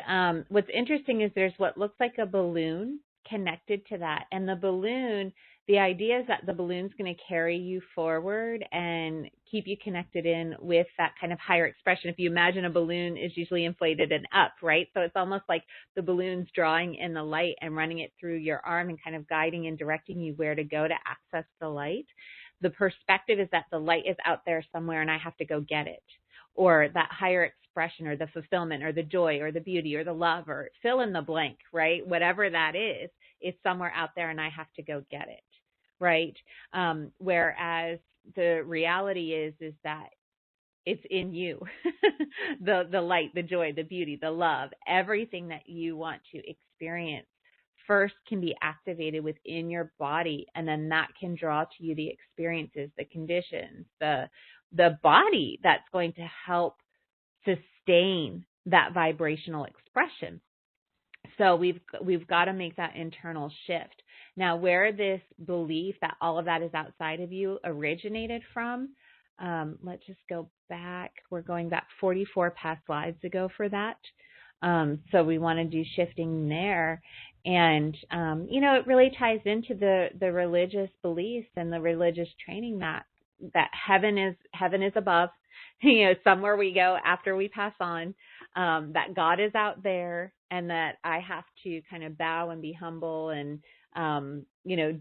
what's interesting is there's what looks like a balloon connected to that. And the balloon, the idea is that the balloon's going to carry you forward and keep you connected in with that kind of higher expression. If you imagine a balloon is usually inflated and up, right? So it's almost like the balloon's drawing in the light and running it through your arm and kind of guiding and directing you where to go to access the light. The perspective is that the light is out there somewhere and I have to go get it. Or that higher expression or the fulfillment or the joy or the beauty or the love or fill in the blank, right? Whatever that is, it's somewhere out there and I have to go get it, right? Whereas the reality is that it's in you, the light, the joy, the beauty, the love, everything that you want to experience first can be activated within your body, and then that can draw to you the experiences, the conditions, the body that's going to help sustain that vibrational expression. So we've got to make that internal shift. Now, where this belief that all of that is outside of you originated from, let's just go back. We're going back 44 past lives ago for that. So we want to do shifting there. And, it really ties into the religious beliefs and the religious training that heaven is above, somewhere we go after we pass on, that God is out there, and that I have to kind of bow and be humble and,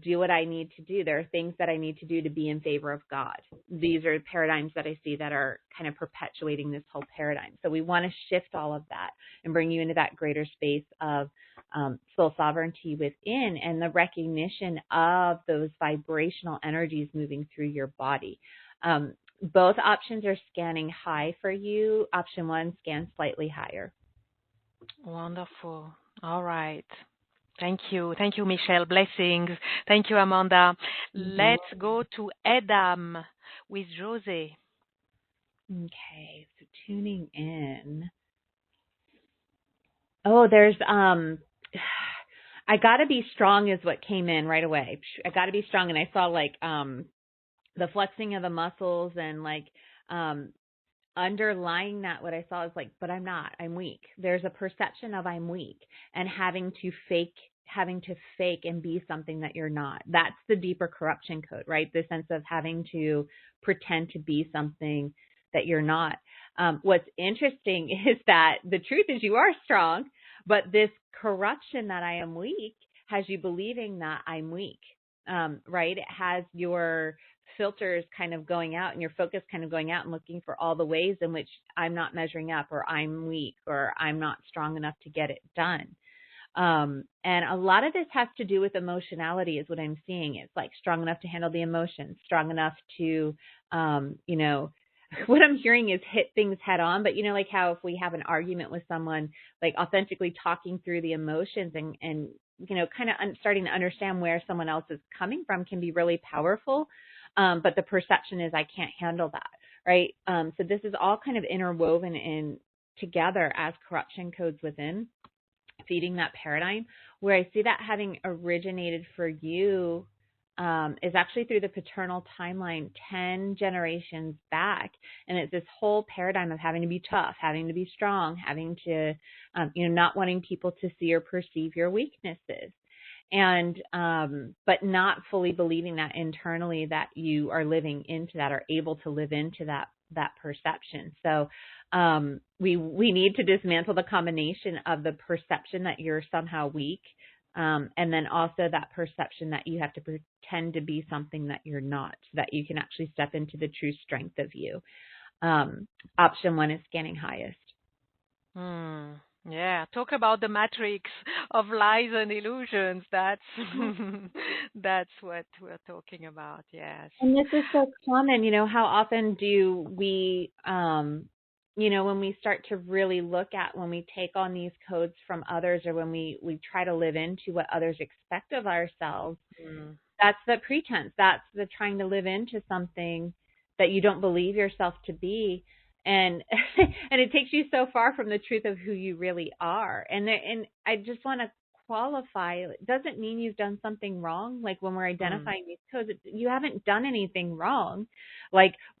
do what I need to do. There are things that I need to do to be in favor of God. These are paradigms that I see that are kind of perpetuating this whole paradigm. So we want to shift all of that and bring you into that greater space of soul sovereignty within and the recognition of those vibrational energies moving through your body. Both options are scanning high for you. Option 1 scans slightly higher. Wonderful. All right. Thank you. Thank you, Michelle. Blessings. Thank you, Amanda. Let's go to Adam with Jose. Okay, so tuning in. Oh, there's I gotta be strong is what came in right away. I gotta be strong, and I saw the flexing of the muscles and underlying that, what I saw is but I'm not. I'm weak. There's a perception of I'm weak and having to fake and be something that you're not. That's the deeper corruption code, right? The sense of having to pretend to be something that you're not. What's interesting is that the truth is you are strong, but this corruption that I am weak has you believing that I'm weak, right? It has your filters kind of going out and your focus kind of going out and looking for all the ways in which I'm not measuring up, or I'm weak, or I'm not strong enough to get it done. And a lot of this has to do with emotionality is what I'm seeing. It's strong enough to handle the emotions, strong enough to, what I'm hearing is hit things head on. But how if we have an argument with someone, authentically talking through the emotions and kind of starting to understand where someone else is coming from can be really powerful. But the perception is I can't handle that, right? So this is all kind of interwoven in together as corruption codes within, feeding that paradigm. Where I see that having originated for you is actually through the paternal timeline 10 generations back. And it's this whole paradigm of having to be tough, having to be strong, having to, not wanting people to see or perceive your weaknesses. And, but not fully believing that internally that you are living into that or able to live into that perception. So, we need to dismantle the combination of the perception that you're somehow weak, and then also that perception that you have to pretend to be something that you're not, so that you can actually step into the true strength of you. Option 1 is scanning highest. Yeah, talk about the matrix of lies and illusions. That's that's what we're talking about. Yes. And this is so common. How often do we, when we start to really look at when we take on these codes from others, or when we try to live into what others expect of ourselves, that's the pretense. That's the trying to live into something that you don't believe yourself to be. And and it takes you so far from the truth of who you really are. And I just want to qualify, it doesn't mean you've done something wrong. When we're identifying these codes, you haven't done anything wrong.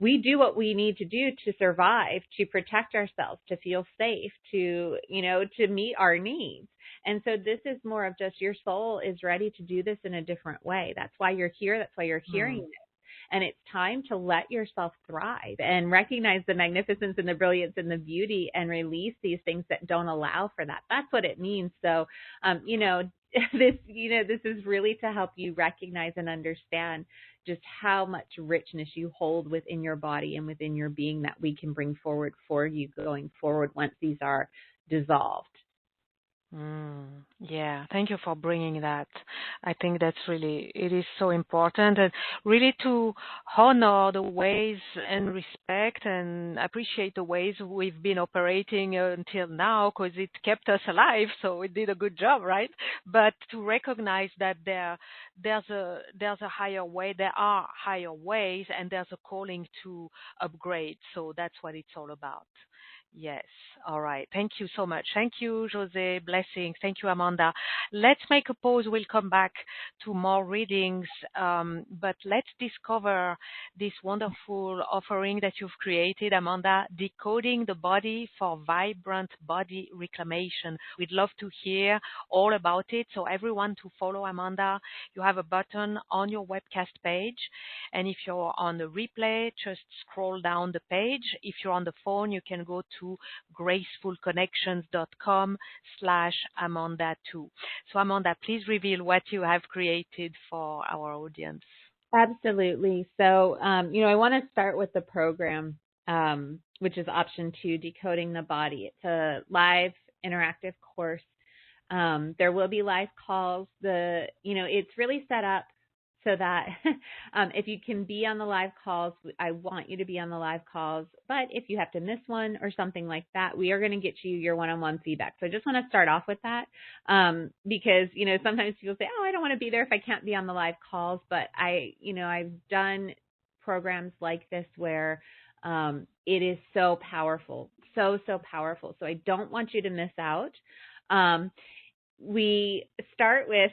We do what we need to do to survive, to protect ourselves, to feel safe, to meet our needs. And so this is more of just your soul is ready to do this in a different way. That's why you're here. That's why you're hearing this. And it's time to let yourself thrive and recognize the magnificence and the brilliance and the beauty and release these things that don't allow for that. That's what it means. So, this is really to help you recognize and understand just how much richness you hold within your body and within your being that we can bring forward for you going forward once these are dissolved. Yeah, thank you for bringing that. I think it is so important, and really to honor the ways and respect and appreciate the ways we've been operating until now, because it kept us alive, so it did a good job, right? But to recognize that there's a higher way, there are higher ways, and there's a calling to upgrade. So that's what it's all about. Yes. All right. Thank you so much. Thank you, Jose. Blessings. Thank you, Amanda. Let's make a pause. We'll come back to more readings, but let's discover this wonderful offering that you've created, Amanda, Decoding the Body for Vibrant Body Reclamation. We'd love to hear all about it. So everyone to follow Amanda, you have a button on your webcast page. And if you're on the replay, just scroll down the page. If you're on the phone, you can go to gracefulconnections.com/Amanda2. So Amanda, please reveal what you have created for our audience. Absolutely. So, I want to start with the program, which is option 2, Decoding the Body. It's a live interactive course. There will be live calls. It's really set up so that if you can be on the live calls, I want you to be on the live calls. But if you have to miss one or something like that, we are going to get you your one-on-one feedback. So I just want to start off with that because, sometimes people say, oh, I don't want to be there if I can't be on the live calls. But I've done programs like this where it is so powerful, so powerful. So I don't want you to miss out. We start with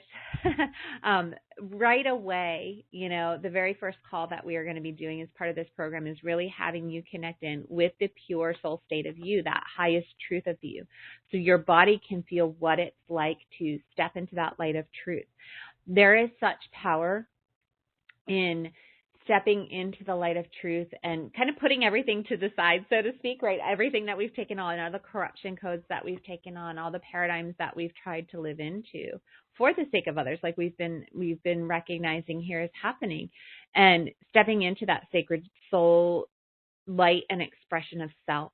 right away, the very first call that we are going to be doing as part of this program is really having you connect in with the pure soul state of you, that highest truth of you. So your body can feel what it's like to step into that light of truth. There is such power in stepping into the light of truth and kind of putting everything to the side, so to speak, right? Everything that we've taken on, all the corruption codes that we've taken on, all the paradigms that we've tried to live into for the sake of others, like we've been recognizing here is happening, and stepping into that sacred soul light and expression of self.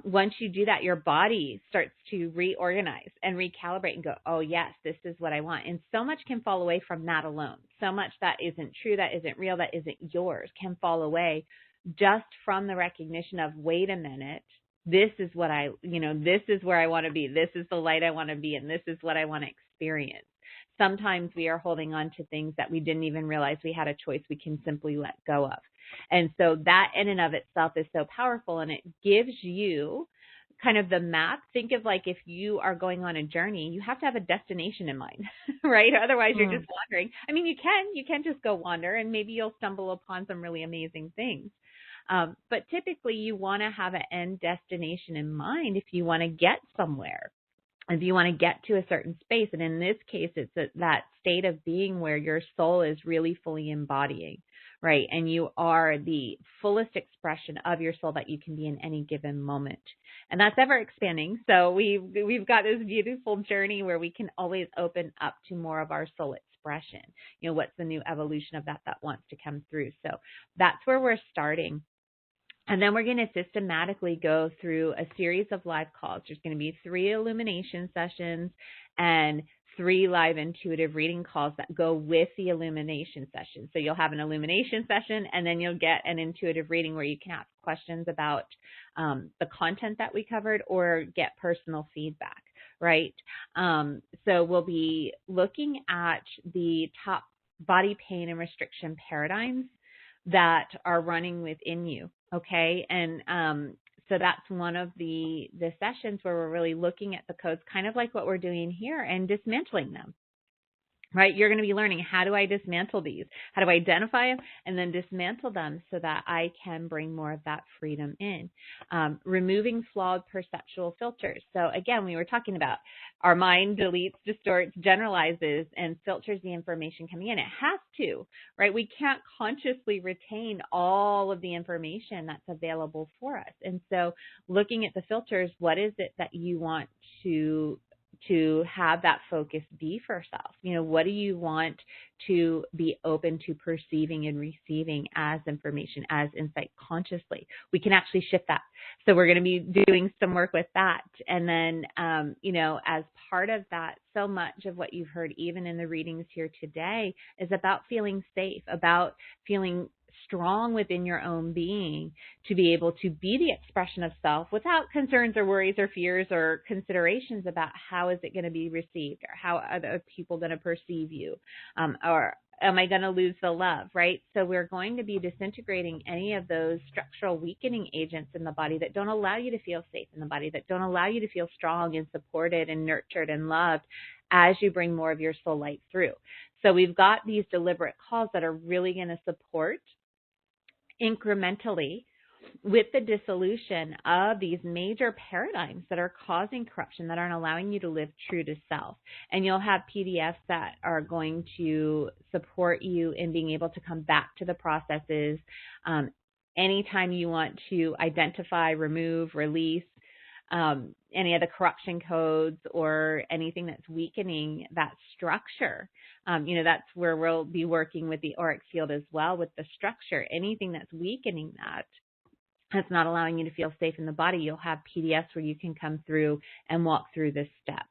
Once you do that, your body starts to reorganize and recalibrate and go, oh, yes, this is what I want. And so much can fall away from that alone. So much that isn't true, that isn't real, that isn't yours can fall away just from the recognition of, wait a minute, this is what this is where I want to be. This is the light I want to be in. This is what I want to experience. Sometimes we are holding on to things that we didn't even realize we had a choice we can simply let go of. And so that in and of itself is so powerful, and it gives you kind of the map. Think of like if you are going on a journey, you have to have a destination in mind, right? Otherwise you're just wandering. I mean, you can just go wander, and maybe you'll stumble upon some really amazing things. But typically you want to have an end destination in mind if you want to get somewhere, if you want to get to a certain space. And in this case, it's that state of being where your soul is really fully embodying, right? And you are the fullest expression of your soul that you can be in any given moment. And that's ever expanding. So we've got this beautiful journey where we can always open up to more of our soul expression. What's the new evolution of that wants to come through? So that's where we're starting. And then we're going to systematically go through a series of live calls. There's going to be 3 illumination sessions and 3 live intuitive reading calls that go with the illumination session. So you'll have an illumination session, and then you'll get an intuitive reading where you can ask questions about the content that we covered or get personal feedback, right? So we'll be looking at the top body pain and restriction paradigms that are running within you. Okay. And so that's one of the sessions where we're really looking at the codes, kind of like what we're doing here, and dismantling them. right? You're going to be learning, how do I dismantle these? How do I identify them and then dismantle them so that I can bring more of that freedom in? Removing flawed perceptual filters. So again, we were talking about our mind deletes, distorts, generalizes, and filters the information coming in. It has to, right? We can't consciously retain all of the information that's available for us. And so looking at the filters, what is it that you want to have that focus be for self? You know, what do you want to be open to perceiving and receiving as information, as insight consciously? We can actually shift that. So we're going to be doing some work with that. And then, you know, as part of that, so much of what you've heard, even in the readings here today, is about feeling safe, about feeling strong within your own being to be able to be the expression of self without concerns or worries or fears or considerations about how is it going to be received, or how are other people going to perceive you, or am I going to lose the love, right? So we're going to be disintegrating any of those structural weakening agents in the body that don't allow you to feel safe in the body, that don't allow you to feel strong and supported and nurtured and loved as you bring more of your soul light through. So we've got these deliberate calls that are really going to support incrementally with the dissolution of these major paradigms that are causing corruption, that aren't allowing you to live true to self. And you'll have PDFs that are going to support you in being able to come back to the processes anytime you want to identify, remove, release any of the corruption codes or anything that's weakening that structure. You know, that's where we'll be working with the auric field as well, with the structure. Anything that's weakening that's not allowing you to feel safe in the body, you'll have PDFs where you can come through and walk through the steps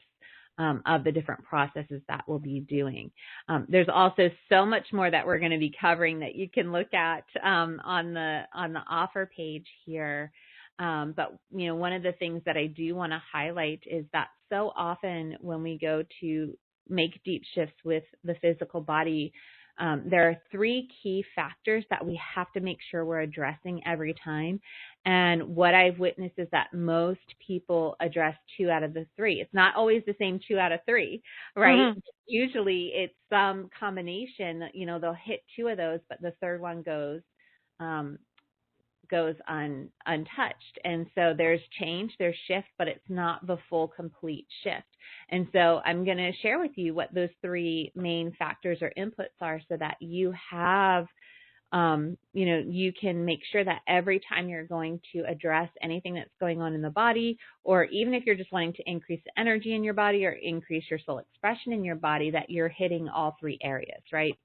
of the different processes that we'll be doing. There's also so much more that we're going to be covering that you can look at on the offer page here. But, you know, one of the things that I do want to highlight is that so often when we go to make deep shifts with the physical body, there are three key factors that we have to make sure we're addressing every time. And what I've witnessed is that most people address 2 out of the 3. It's not always the same 2 out of 3, right? Mm-hmm. Usually it's some combination. You know, they'll hit 2 of those, but the third one goes untouched. And so there's change, there's shift, but it's not the full complete shift. And so I'm going to share with you what those 3 main factors or inputs are so that you have, you know, you can make sure that every time you're going to address anything that's going on in the body, or even if you're just wanting to increase the energy in your body or increase your soul expression in your body, that you're hitting all 3 areas, right?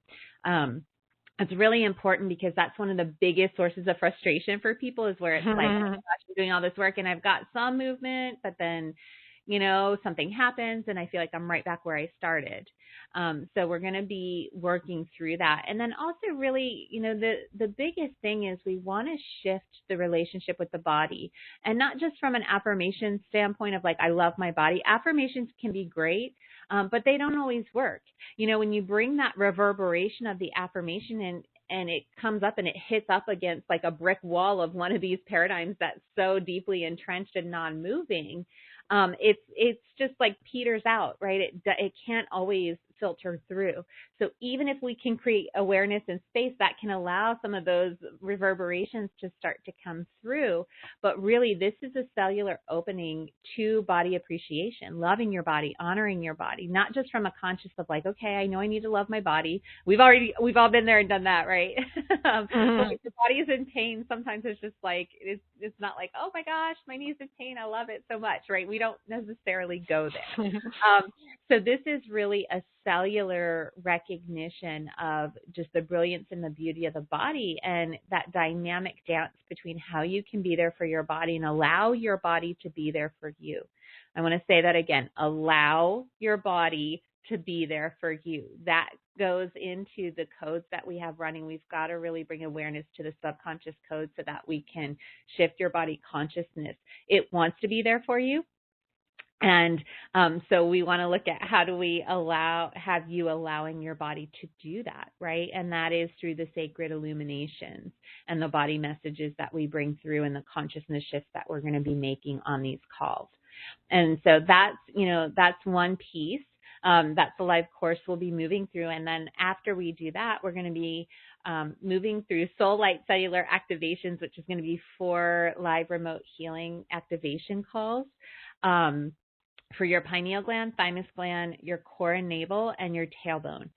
It's really important because that's one of the biggest sources of frustration for people, is where it's like, oh my gosh, I'm doing all this work and I've got some movement, but then, you know, something happens and I feel like I'm right back where I started. So we're going to be working through that. And then also really, you know, the biggest thing is we want to shift the relationship with the body, and not just from an affirmation standpoint of like, I love my body. Affirmations can be great, but they don't always work. You know, when you bring that reverberation of the affirmation in, and it comes up and it hits up against like a brick wall of one of these paradigms that's so deeply entrenched and non-moving, it's just like peters out, right? It can't always filter through. So even if we can create awareness and space, that can allow some of those reverberations to start to come through. But really, this is a cellular opening to body appreciation, loving your body, honoring your body, not just from a conscious of like, okay, I know I need to love my body. We've all been there and done that, right? But if the body is in pain, sometimes it's just like, it's not like, oh my gosh, my knee's in pain, I love it so much, right? We don't necessarily go there. So this is really a cellular recognition of just the brilliance and the beauty of the body, and that dynamic dance between how you can be there for your body and allow your body to be there for you. I want to say that again, allow your body to be there for you. That goes into the codes that we have running. We've got to really bring awareness to the subconscious code so that we can shift your body consciousness. It wants to be there for you. And so we want to look at how do we have you allowing your body to do that, right? And that is through the sacred illuminations and the body messages that we bring through and the consciousness shifts that we're going to be making on these calls. And so that's one piece. That's the live course we'll be moving through. And then after we do that, we're going to be moving through Soul Light Cellular Activations, which is going to be 4 live remote healing activation calls. For your pineal gland, thymus gland, your core and navel, and your tailbone,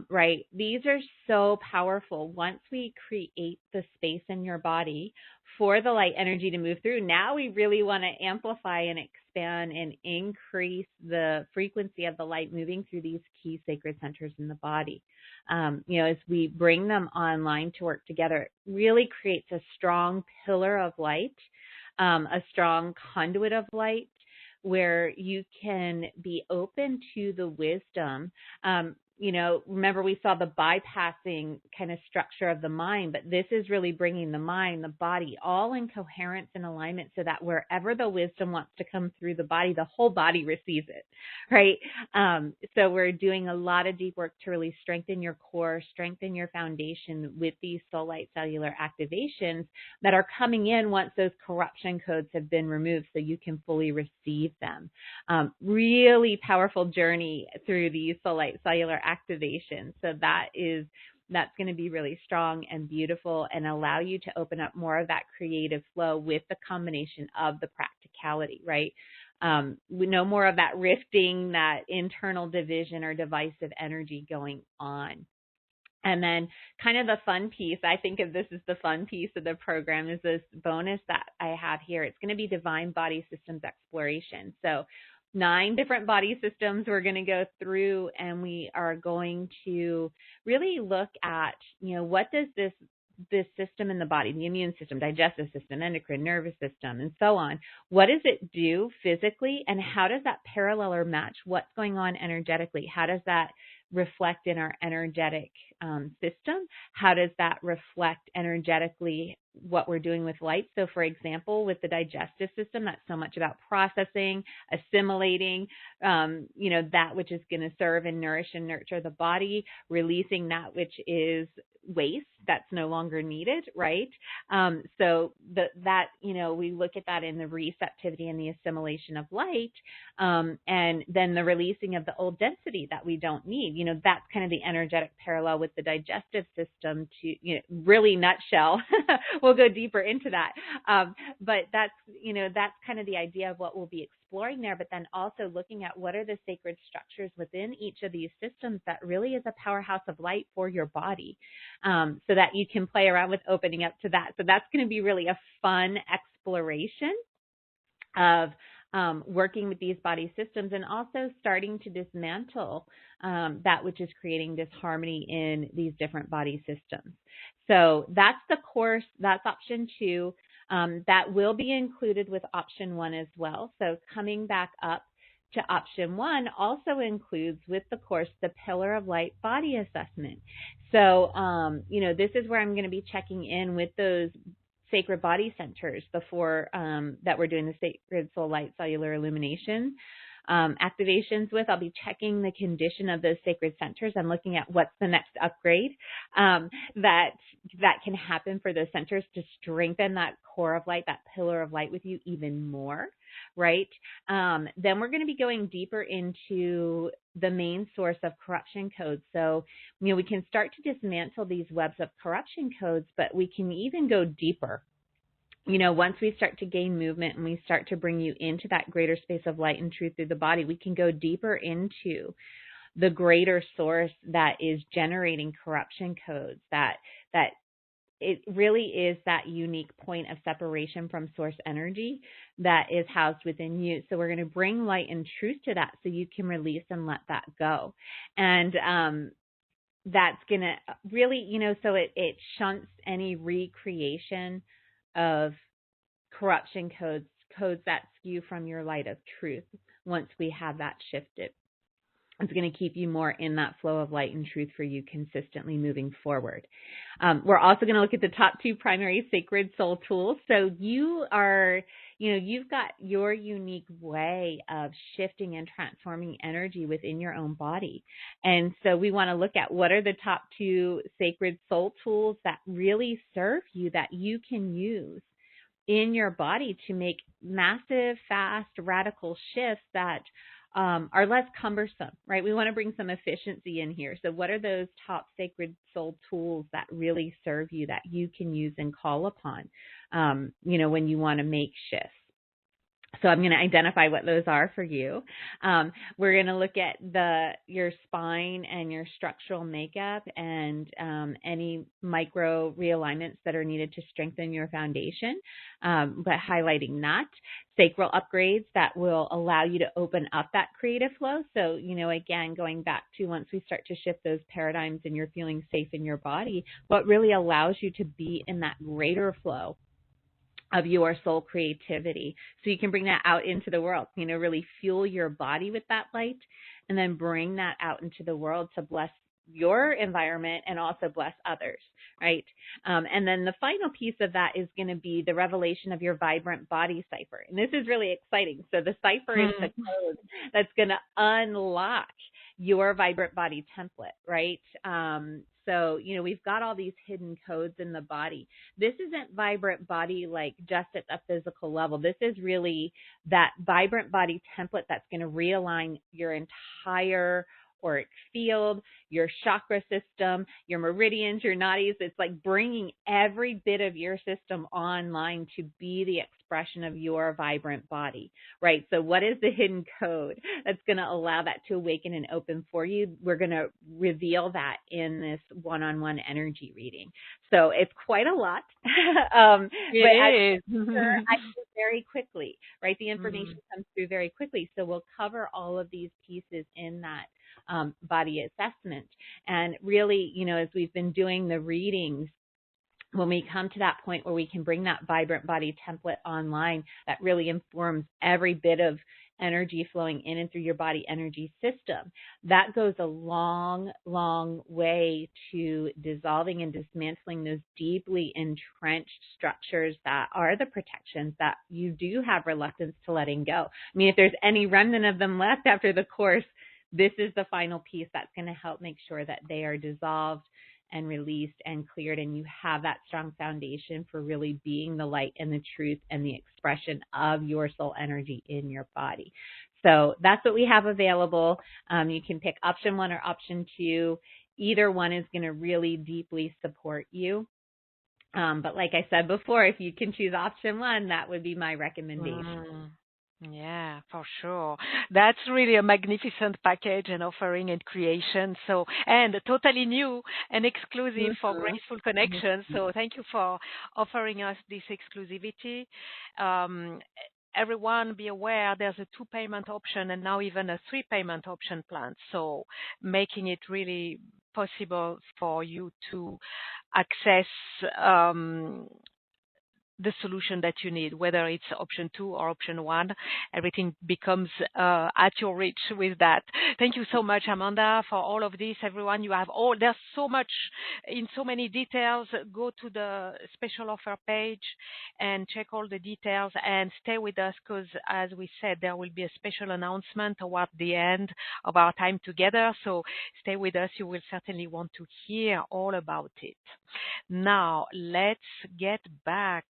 right? These are so powerful. Once we create the space in your body for the light energy to move through, now we really want to amplify and expand and increase the frequency of the light moving through these key sacred centers in the body. As we bring them online to work together, it really creates a strong pillar of light, a strong conduit of light, where you can be open to the wisdom. Remember we saw the bypassing kind of structure of the mind, but this is really bringing the mind, the body, all in coherence and alignment so that wherever the wisdom wants to come through the body, the whole body receives it, right? So we're doing a lot of deep work to really strengthen your core, strengthen your foundation with these Soul Light Cellular activations that are coming in once those corruption codes have been removed so you can fully receive them. Really powerful journey through these Soul Light Cellular activation. So that's going to be really strong and beautiful and allow you to open up more of that creative flow with the combination of the practicality, right? No more of that rifting, that internal division or divisive energy going on. And then kind of the fun piece, I think of this as the fun piece of the program, is this bonus that I have here. It's going to be Divine Body Systems Exploration. So 9 different body systems we're going to go through, and we are going to really look at, what does this system in the body, the immune system, digestive system, endocrine, nervous system, and so on, what does it do physically, and how does that parallel or match what's going on energetically? How does that reflect in our energetic system? How does that reflect energetically what we're doing with light? So for example, with the digestive system, that's so much about processing, assimilating, that which is going to serve and nourish and nurture the body, releasing that which is waste that's no longer needed, right? So we look at that in the receptivity and the assimilation of light, and then the releasing of the old density that we don't need. That's kind of the energetic parallel with the digestive system to, really nutshell. We'll go deeper into that. But that's kind of the idea of what we'll be exploring there, but then also looking at what are the sacred structures within each of these systems that really is a powerhouse of light for your body, so that you can play around with opening up to that. So that's going to be really a fun exploration of working with these body systems, and also starting to dismantle that which is creating disharmony in these different body systems. So that's the course. That's option 2. That will be included with option 1 as well. So coming back up to option 1 also includes with the course the Pillar of Light body assessment. So, this is where I'm going to be checking in with those sacred body centers before that we're doing the Sacred Soul Light Cellular Illumination activations with. I'll be checking the condition of those sacred centers. I'm looking at what's the next upgrade that can happen for those centers to strengthen that core of light, that pillar of light with you even more, right? Then we're going to be going deeper into the main source of corruption codes. So, we can start to dismantle these webs of corruption codes, but we can even go deeper. Once we start to gain movement and we start to bring you into that greater space of light and truth through the body, we can go deeper into the greater source that is generating corruption codes, that it really is that unique point of separation from source energy that is housed within you. So we're going to bring light and truth to that so you can release and let that go. And that's going to really, so it shunts any recreation of corruption codes that skew from your light of truth once we have that shifted. It's going to keep you more in that flow of light and truth for you consistently moving forward. We're also going to look at the top 2 primary sacred soul tools. So you are, you've got your unique way of shifting and transforming energy within your own body. And so we want to look at what are the top 2 sacred soul tools that really serve you, that you can use in your body to make massive, fast, radical shifts that are less cumbersome, right? We want to bring some efficiency in here. So what are those top sacred soul tools that really serve you that you can use and call upon, when you want to make shifts? So I'm going to identify what those are for you. We're going to look at your spine and your structural makeup and any micro realignments that are needed to strengthen your foundation, but highlighting that. Sacral upgrades that will allow you to open up that creative flow. So, again, going back to once we start to shift those paradigms and you're feeling safe in your body, what really allows you to be in that greater flow of your soul creativity. So you can bring that out into the world, really fuel your body with that light and then bring that out into the world to bless your environment and also bless others, right? And then the final piece of that is going to be the revelation of your vibrant body cipher. And this is really exciting. So the cipher is the code that's going to unlock your vibrant body template, right? So, we've got all these hidden codes in the body. This isn't vibrant body like just at the physical level. This is really that vibrant body template that's going to realign your entire auric field, your chakra system, your meridians, your nadis. It's like bringing every bit of your system online to be the expression of your vibrant body, right? So what is the hidden code that's going to allow that to awaken and open for you? We're going to reveal that in this one-on-one energy reading. So it's quite a lot. It is. I do very quickly, right? The information comes through very quickly. So we'll cover all of these pieces in that body assessment. And really, as we've been doing the readings, when we come to that point where we can bring that vibrant body template online, that really informs every bit of energy flowing in and through your body energy system, that goes a long, long way to dissolving and dismantling those deeply entrenched structures that are the protections that you do have reluctance to letting go. I mean, if there's any remnant of them left after the course, this is the final piece that's going to help make sure that they are dissolved and released and cleared, and you have that strong foundation for really being the light and the truth and the expression of your soul energy in your body. So that's what we have available. You can pick option 1 or option 2. Either one is going to really deeply support you. But like I said before, if you can choose option 1, that would be my recommendation. Yeah, for sure. That's really a magnificent package and offering and creation. So, and totally new and exclusive for Graceful Connection. So thank you for offering us this exclusivity. Everyone be aware there's a 2 payment option and now even a 3 payment option plan. So making it really possible for you to access the solution that you need, whether it's option 2 or option 1, everything becomes at your reach with that. Thank you so much, Amanda, for all of this. Everyone, you have there's so much in so many details. Go to the special offer page and check all the details and stay with us because, as we said, there will be a special announcement toward the end of our time together. So stay with us. You will certainly want to hear all about it. Now, let's get back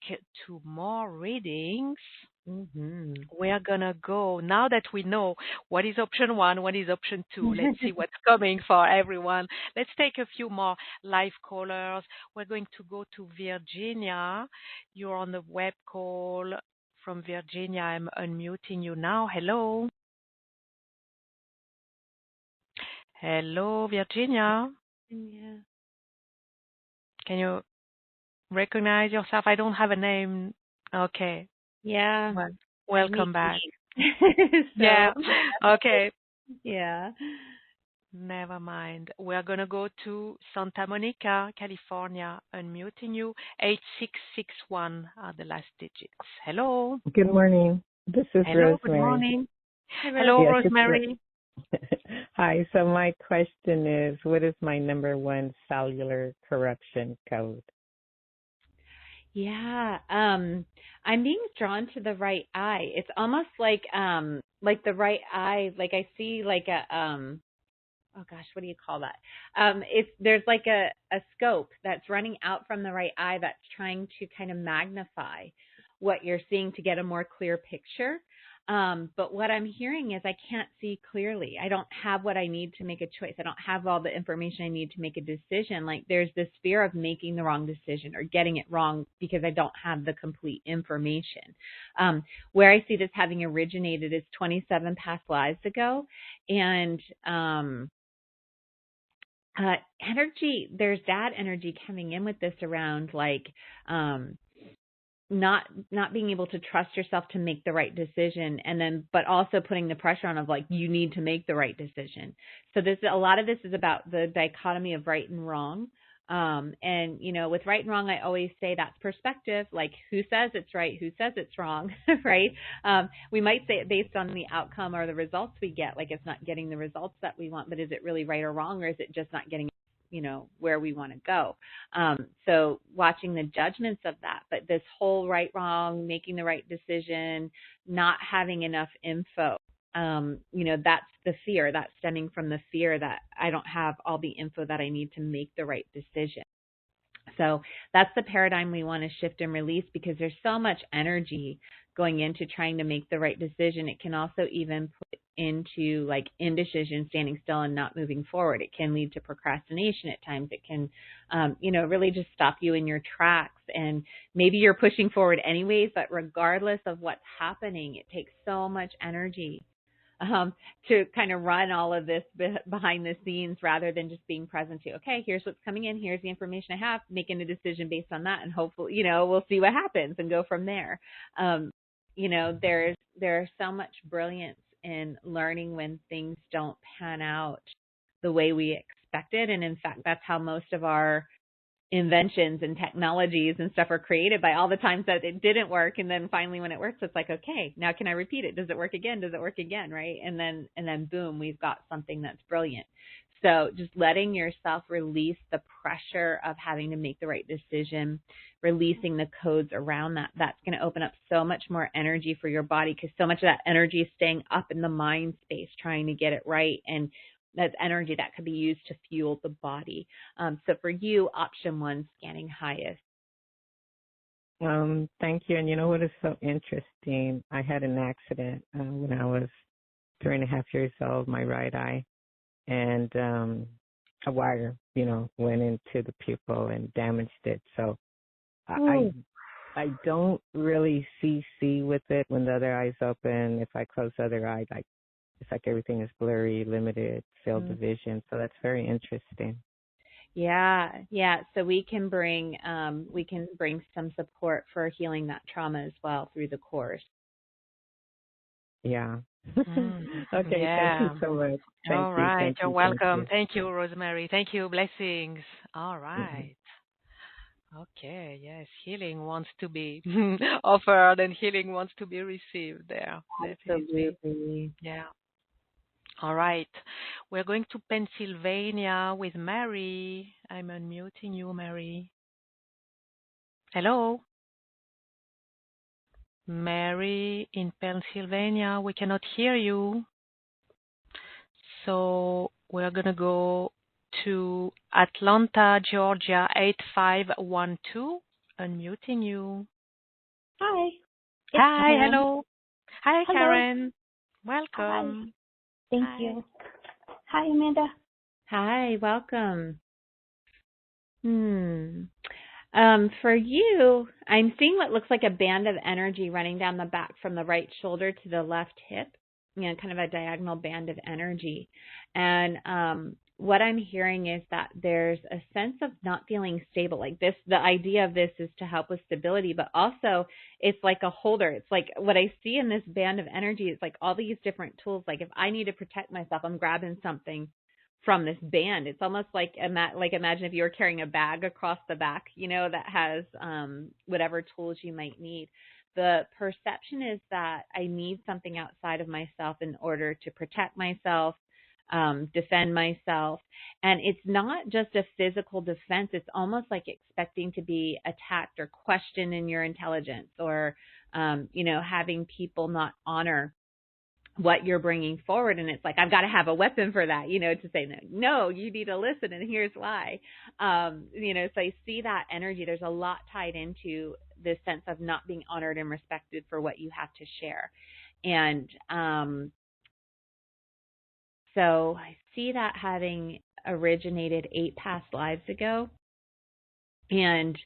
to more readings. We are going to go, now that we know what is option 1, what is option 2, let's see what's coming for everyone. Let's take a few more live callers. We're going to go to Virginia. You're on the web call from Virginia. I'm unmuting you now. Hello. Hello, Virginia. Yeah. Can you recognize yourself? I don't have a name. Okay. Yeah. Well, welcome back. So, yeah. Okay. Yeah. Never mind. We're going to go to Santa Monica, California. Unmuting you. 8661 are the last digits. Hello. Good morning. This is Hello. Rosemary. Good morning. Hello, Yes, Rosemary. Hi. So my question is, what is my number 1 cellular corruption code? Yeah. I'm being drawn to the right eye. It's almost like the right eye, like I see like a oh gosh, what do you call that? There's like a scope that's running out from the right eye that's trying to kind of magnify what you're seeing to get a more clear picture. But what I'm hearing is I can't see clearly. I don't have what I need to make a choice. I don't have all the information I need to make a decision. Like there's this fear of making the wrong decision or getting it wrong because I don't have the complete information. Where I see this having originated is 27 past lives ago. And energy, there's that energy coming in with this around like not being able to trust yourself to make the right decision, and then but also putting the pressure on of like you need to make the right decision. So a lot of this is about the dichotomy of right and wrong. And you know, with right and wrong, I always say that's perspective. Like who says it's right, who says it's wrong, right? We might say it based on the outcome or the results we get. Like it's not getting the results that we want, but is it really right or wrong, or is it just not getting, you know, where we want to go? So watching the judgments of that, but this whole right, wrong, making the right decision, not having enough info, you know, that's the fear that's stemming from the fear that I don't have all the info that I need to make the right decision. So that's the paradigm we want to shift and release, because there's so much energy going into trying to make the right decision. It can also even put into like indecision, standing still and not moving forward. It can lead to procrastination at times. It can, you know, really just stop you in your tracks. And maybe you're pushing forward anyways, but regardless of what's happening, it takes so much energy to kind of run all of this behind the scenes rather than just being present to, okay, here's what's coming in, here's the information I have, making a decision based on that, and hopefully, you know, we'll see what happens and go from there. You know, there's so much brilliance in learning when things don't pan out the way we expected. And in fact, that's how most of our inventions and technologies and stuff are created, by all the times that it didn't work. And then finally when it works, it's like, okay, now can I repeat it? Does it work again? Does it work again? Right. And then boom, we've got something that's brilliant. So just letting yourself release the pressure of having to make the right decision, releasing the codes around that, that's going to open up so much more energy for your body, because so much of that energy is staying up in the mind space, trying to get it right. And that's energy that could be used to fuel the body. So for you, option 1, scanning highest. Thank you. And you know what is so interesting? I had an accident when I was 3.5 years old, my right eye, and a wire, you know, went into the pupil and damaged it. So I don't really see with it when the other eye's open. If I close the other eye, like it's like everything is blurry, limited field of vision. So that's very interesting. Yeah. So we can bring some support for healing that trauma as well through the course. Yeah. Okay. Yeah. Thank you so much. All right. You're welcome. Thank you, Rosemary. Thank you. Blessings. All right. Okay. Yes. Healing wants to be offered and healing wants to be received there. Definitely. Absolutely. Yeah. All right. We're going to Pennsylvania with Mary. I'm unmuting you, Mary. Hello? Mary in Pennsylvania, we cannot hear you. So we're going to go to Atlanta, Georgia, 8512. Unmuting you. Hi. Hi, Karen. hello. Hi, Hello. Karen. Welcome. Thank you. Hi, Amanda. Hi, welcome. For you, I'm seeing what looks like a band of energy running down the back from the right shoulder to the left hip, you know, kind of a diagonal band of energy. And what I'm hearing is that there's a sense of not feeling stable. Like this, the idea of this is to help with stability, but also it's like a holder. It's like what I see in this band of energy is like all these different tools. Like if I need to protect myself, I'm grabbing something from this band. It's almost like imagine if you were carrying a bag across the back, you know, that has whatever tools you might need. The perception is that I need something outside of myself in order to protect myself, defend myself. And it's not just a physical defense. It's almost like expecting to be attacked or questioned in your intelligence, or, you know, having people not honor what you're bringing forward. And it's like, I've got to have a weapon for that, you know, to say, no, you need to listen, and here's why. You know, so I see that energy. There's a lot tied into this sense of not being honored and respected for what you have to share. And so I see that having originated 8 past lives ago. And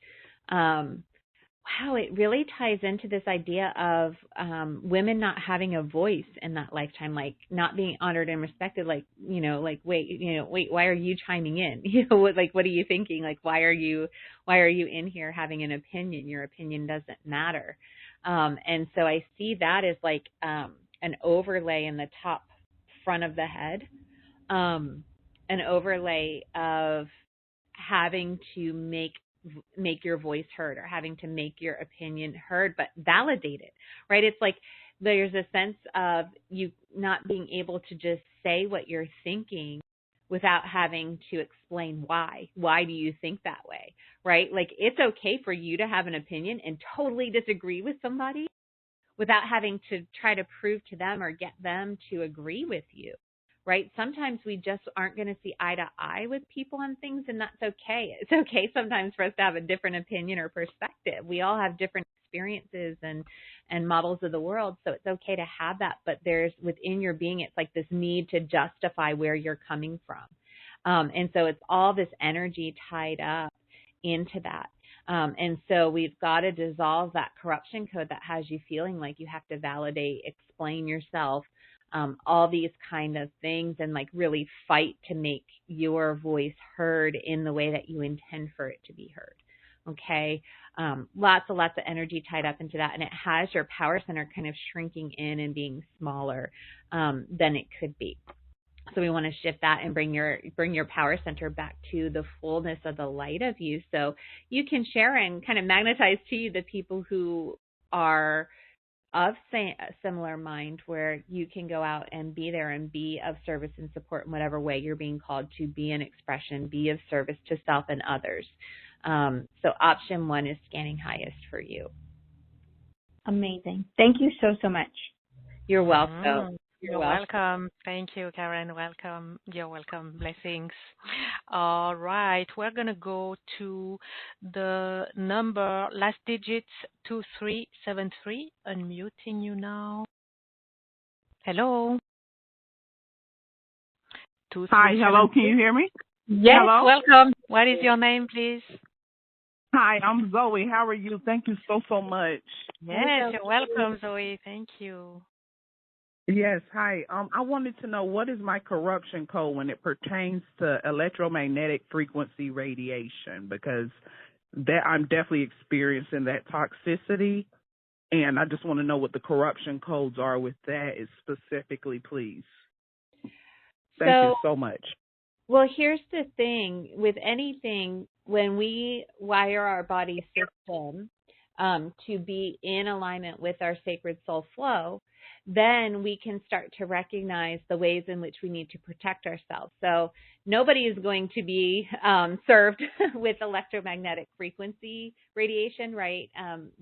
wow, it really ties into this idea of women not having a voice in that lifetime, like not being honored and respected, like, wait, why are you chiming in? What are you thinking? Like, why are you in here having an opinion? Your opinion doesn't matter. And so I see that as like an overlay in the top front of the head, an overlay of having to make your voice heard, or having to make your opinion heard, but validate it, right? It's like there's a sense of you not being able to just say what you're thinking without having to explain why. Why do you think that way, right? Like, it's okay for you to have an opinion and totally disagree with somebody without having to try to prove to them or get them to agree with you. Right? Sometimes we just aren't going to see eye to eye with people on things, and that's okay. It's okay sometimes for us to have a different opinion or perspective. We all have different experiences and models of the world, so it's okay to have that. But there's, within your being, it's like this need to justify where you're coming from. And so it's all this energy tied up into that. And so we've got to dissolve that corruption code that has you feeling like you have to validate, explain yourself, all these kind of things, and like really fight to make your voice heard in the way that you intend for it to be heard. Okay. Lots of energy tied up into that. And it has your power center kind of shrinking in and being smaller than it could be. So we want to shift that and bring your power center back to the fullness of the light of you, so you can share and kind of magnetize to you the people who are of a similar mind, where you can go out and be there and be of service and support in whatever way you're being called to be an expression, be of service to self and others. So option 1 is scanning highest for you. Amazing. Thank you so much. You're welcome. You're welcome. Thank you, Karen. Welcome. You're welcome. Blessings. All right. We're going to go to the number, last digits, 2373. Unmuting you now. Hello. Hi. Hello. Can you hear me? Yes. Hello? Welcome. What is your name, please? Hi. I'm Zoe. How are you? Thank you so much. Yes. You're welcome, Zoe. Thank you. Yes, hi. I wanted to know, what is my corruption code when it pertains to electromagnetic frequency radiation, because that I'm definitely experiencing that toxicity, and I just want to know what the corruption codes are with that specifically, please. Thank you so much. Well, here's the thing. With anything, when we wire our body system to be in alignment with our sacred soul flow, then we can start to recognize the ways in which we need to protect ourselves. So nobody is going to be served with electromagnetic frequency radiation, right?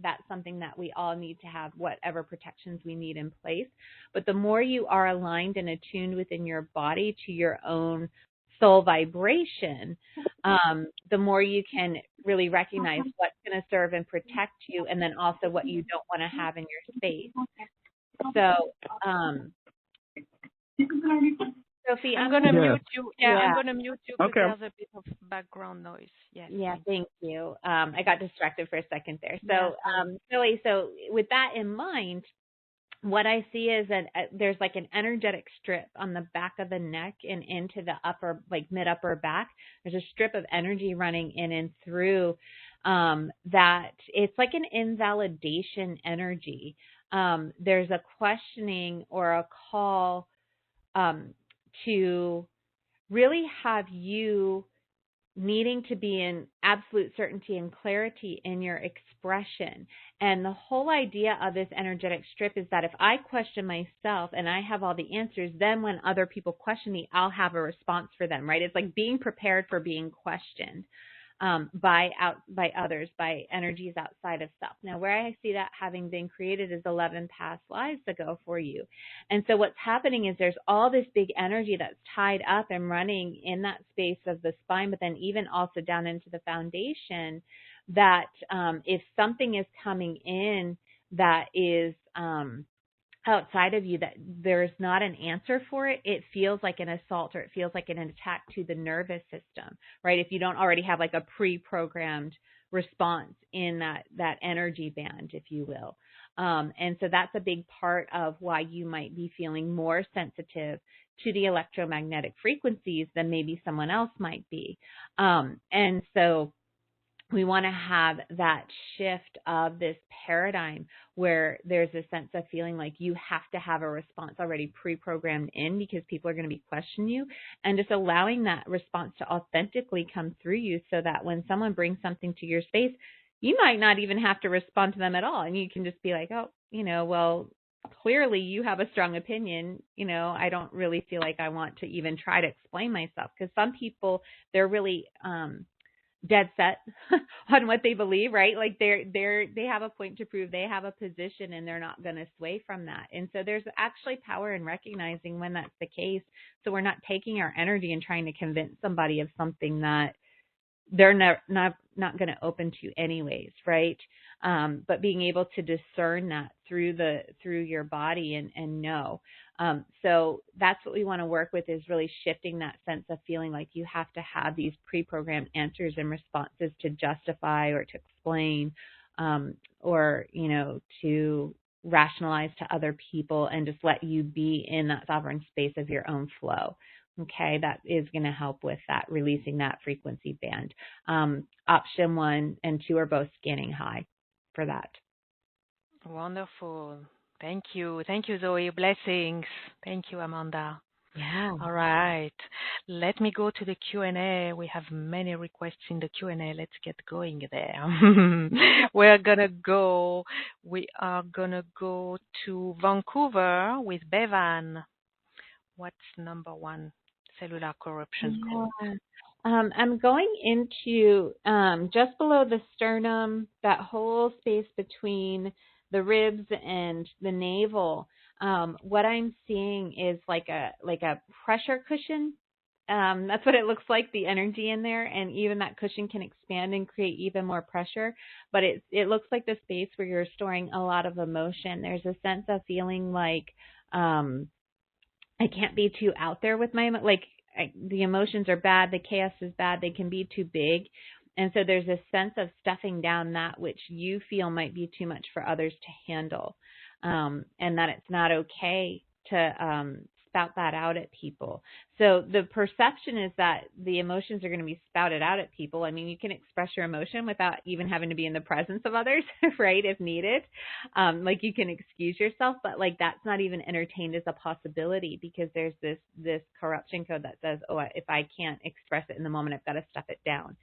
That's something that we all need to have, whatever protections we need in place. But the more you are aligned and attuned within your body to your own soul vibration, the more you can really recognize what's going to serve and protect you, and then also what you don't want to have in your space. So, Sophie, I'm going to mute you. Yeah, I'm going to mute you because there's a bit of background noise. Yes. Yeah, thank you. I got distracted for a second there. So, Zoe, so with that in mind, what I see is that there's like an energetic strip on the back of the neck and into the upper, like mid-upper back. There's a strip of energy running in and through that. It's like an invalidation energy. There's a questioning or a call to really have you needing to be in absolute certainty and clarity in your expression. And the whole idea of this energetic strip is that if I question myself and I have all the answers, then when other people question me, I'll have a response for them, right? It's like being prepared for being questioned by others, by energies outside of self. Now, where I see that having been created is 11 past lives ago for you. And so what's happening is there's all this big energy that's tied up and running in that space of the spine, but then even also down into the foundation, that if something is coming in that is outside of you that there's not an answer for it, it feels like an assault, or it feels like an attack to the nervous system, right? If you don't already have like a pre-programmed response in that energy band, if you will. And so that's a big part of why you might be feeling more sensitive to the electromagnetic frequencies than maybe someone else might be. And so we want to have that shift of this paradigm where there's a sense of feeling like you have to have a response already pre-programmed in, because people are going to be questioning you, and just allowing that response to authentically come through you, so that when someone brings something to your space, you might not even have to respond to them at all. And you can just be like, oh, well, clearly you have a strong opinion. I don't really feel like I want to even try to explain myself, because some people, they're really, dead set on what they believe, right? Like they have a point to prove, they have a position, and they're not going to sway from that. And so there's actually power in recognizing when that's the case. So we're not taking our energy and trying to convince somebody of something that they're not going to open to anyways, right? But being able to discern that through your body and know. So that's what we want to work with, is really shifting that sense of feeling like you have to have these pre-programmed answers and responses to justify or to explain, or, to rationalize to other people, and just let you be in that sovereign space of your own flow. Okay, that is going to help with that, releasing that frequency band. Option 1 and 2 are both scanning high for that. Wonderful. Thank you. Thank you, Zoe. Blessings. Thank you, Amanda. Yeah. All right. Let me go to the Q&A. We have many requests in the Q&A. Let's get going there. We are going to go to Vancouver with Bevan. What's number 1 cellular corruption code? I'm going into just below the sternum, that whole space between the ribs and the navel. What I'm seeing is like a pressure cushion. That's what it looks like, the energy in there, and even that cushion can expand and create even more pressure. But it looks like the space where you're storing a lot of emotion. There's a sense of feeling like I can't be too out there with the emotions are bad, the chaos is bad, they can be too big. And so there's a sense of stuffing down that which you feel might be too much for others to handle, and that it's not okay to spout that out at people. So the perception is that the emotions are going to be spouted out at people. I mean, you can express your emotion without even having to be in the presence of others, right, if needed. Like you can excuse yourself, but like that's not even entertained as a possibility, because there's this corruption code that says, oh, if I can't express it in the moment, I've got to stuff it down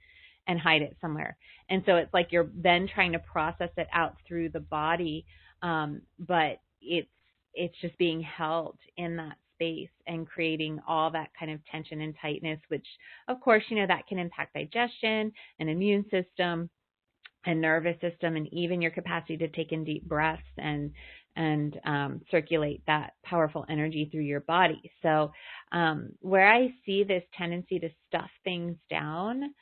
and hide it somewhere. And so it's like you're then trying to process it out through the body, but it's just being held in that space and creating all that kind of tension and tightness, which of course, that can impact digestion and immune system and nervous system, and even your capacity to take in deep breaths and circulate that powerful energy through your body. So where I see this tendency to stuff things down,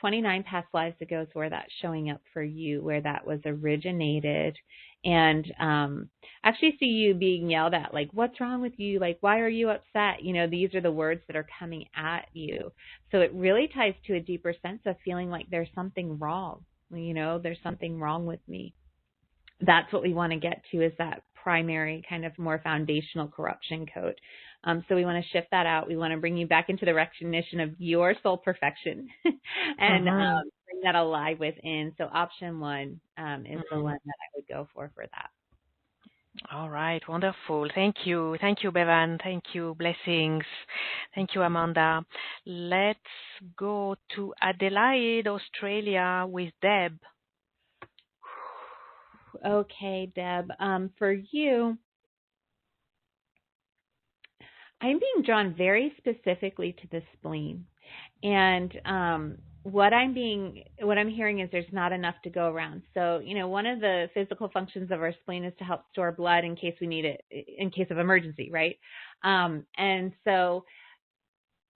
29 past lives ago is where that's showing up for you, where that was originated. And actually see you being yelled at, like, what's wrong with you? Like, why are you upset? These are the words that are coming at you. So it really ties to a deeper sense of feeling like there's something wrong. There's something wrong with me. That's what we want to get to, is that primary kind of more foundational corruption code. So we want to shift that out. We want to bring you back into the recognition of your soul perfection and bring that alive within. So option 1 is the one that I would go for that. All right. Wonderful. Thank you. Thank you, Bevan. Thank you. Blessings. Thank you, Amanda. Let's go to Adelaide, Australia with Deb. Okay, Deb. For you, I'm being drawn very specifically to the spleen, and what I'm hearing is there's not enough to go around. So, one of the physical functions of our spleen is to help store blood in case we need it, in case of emergency, right? And so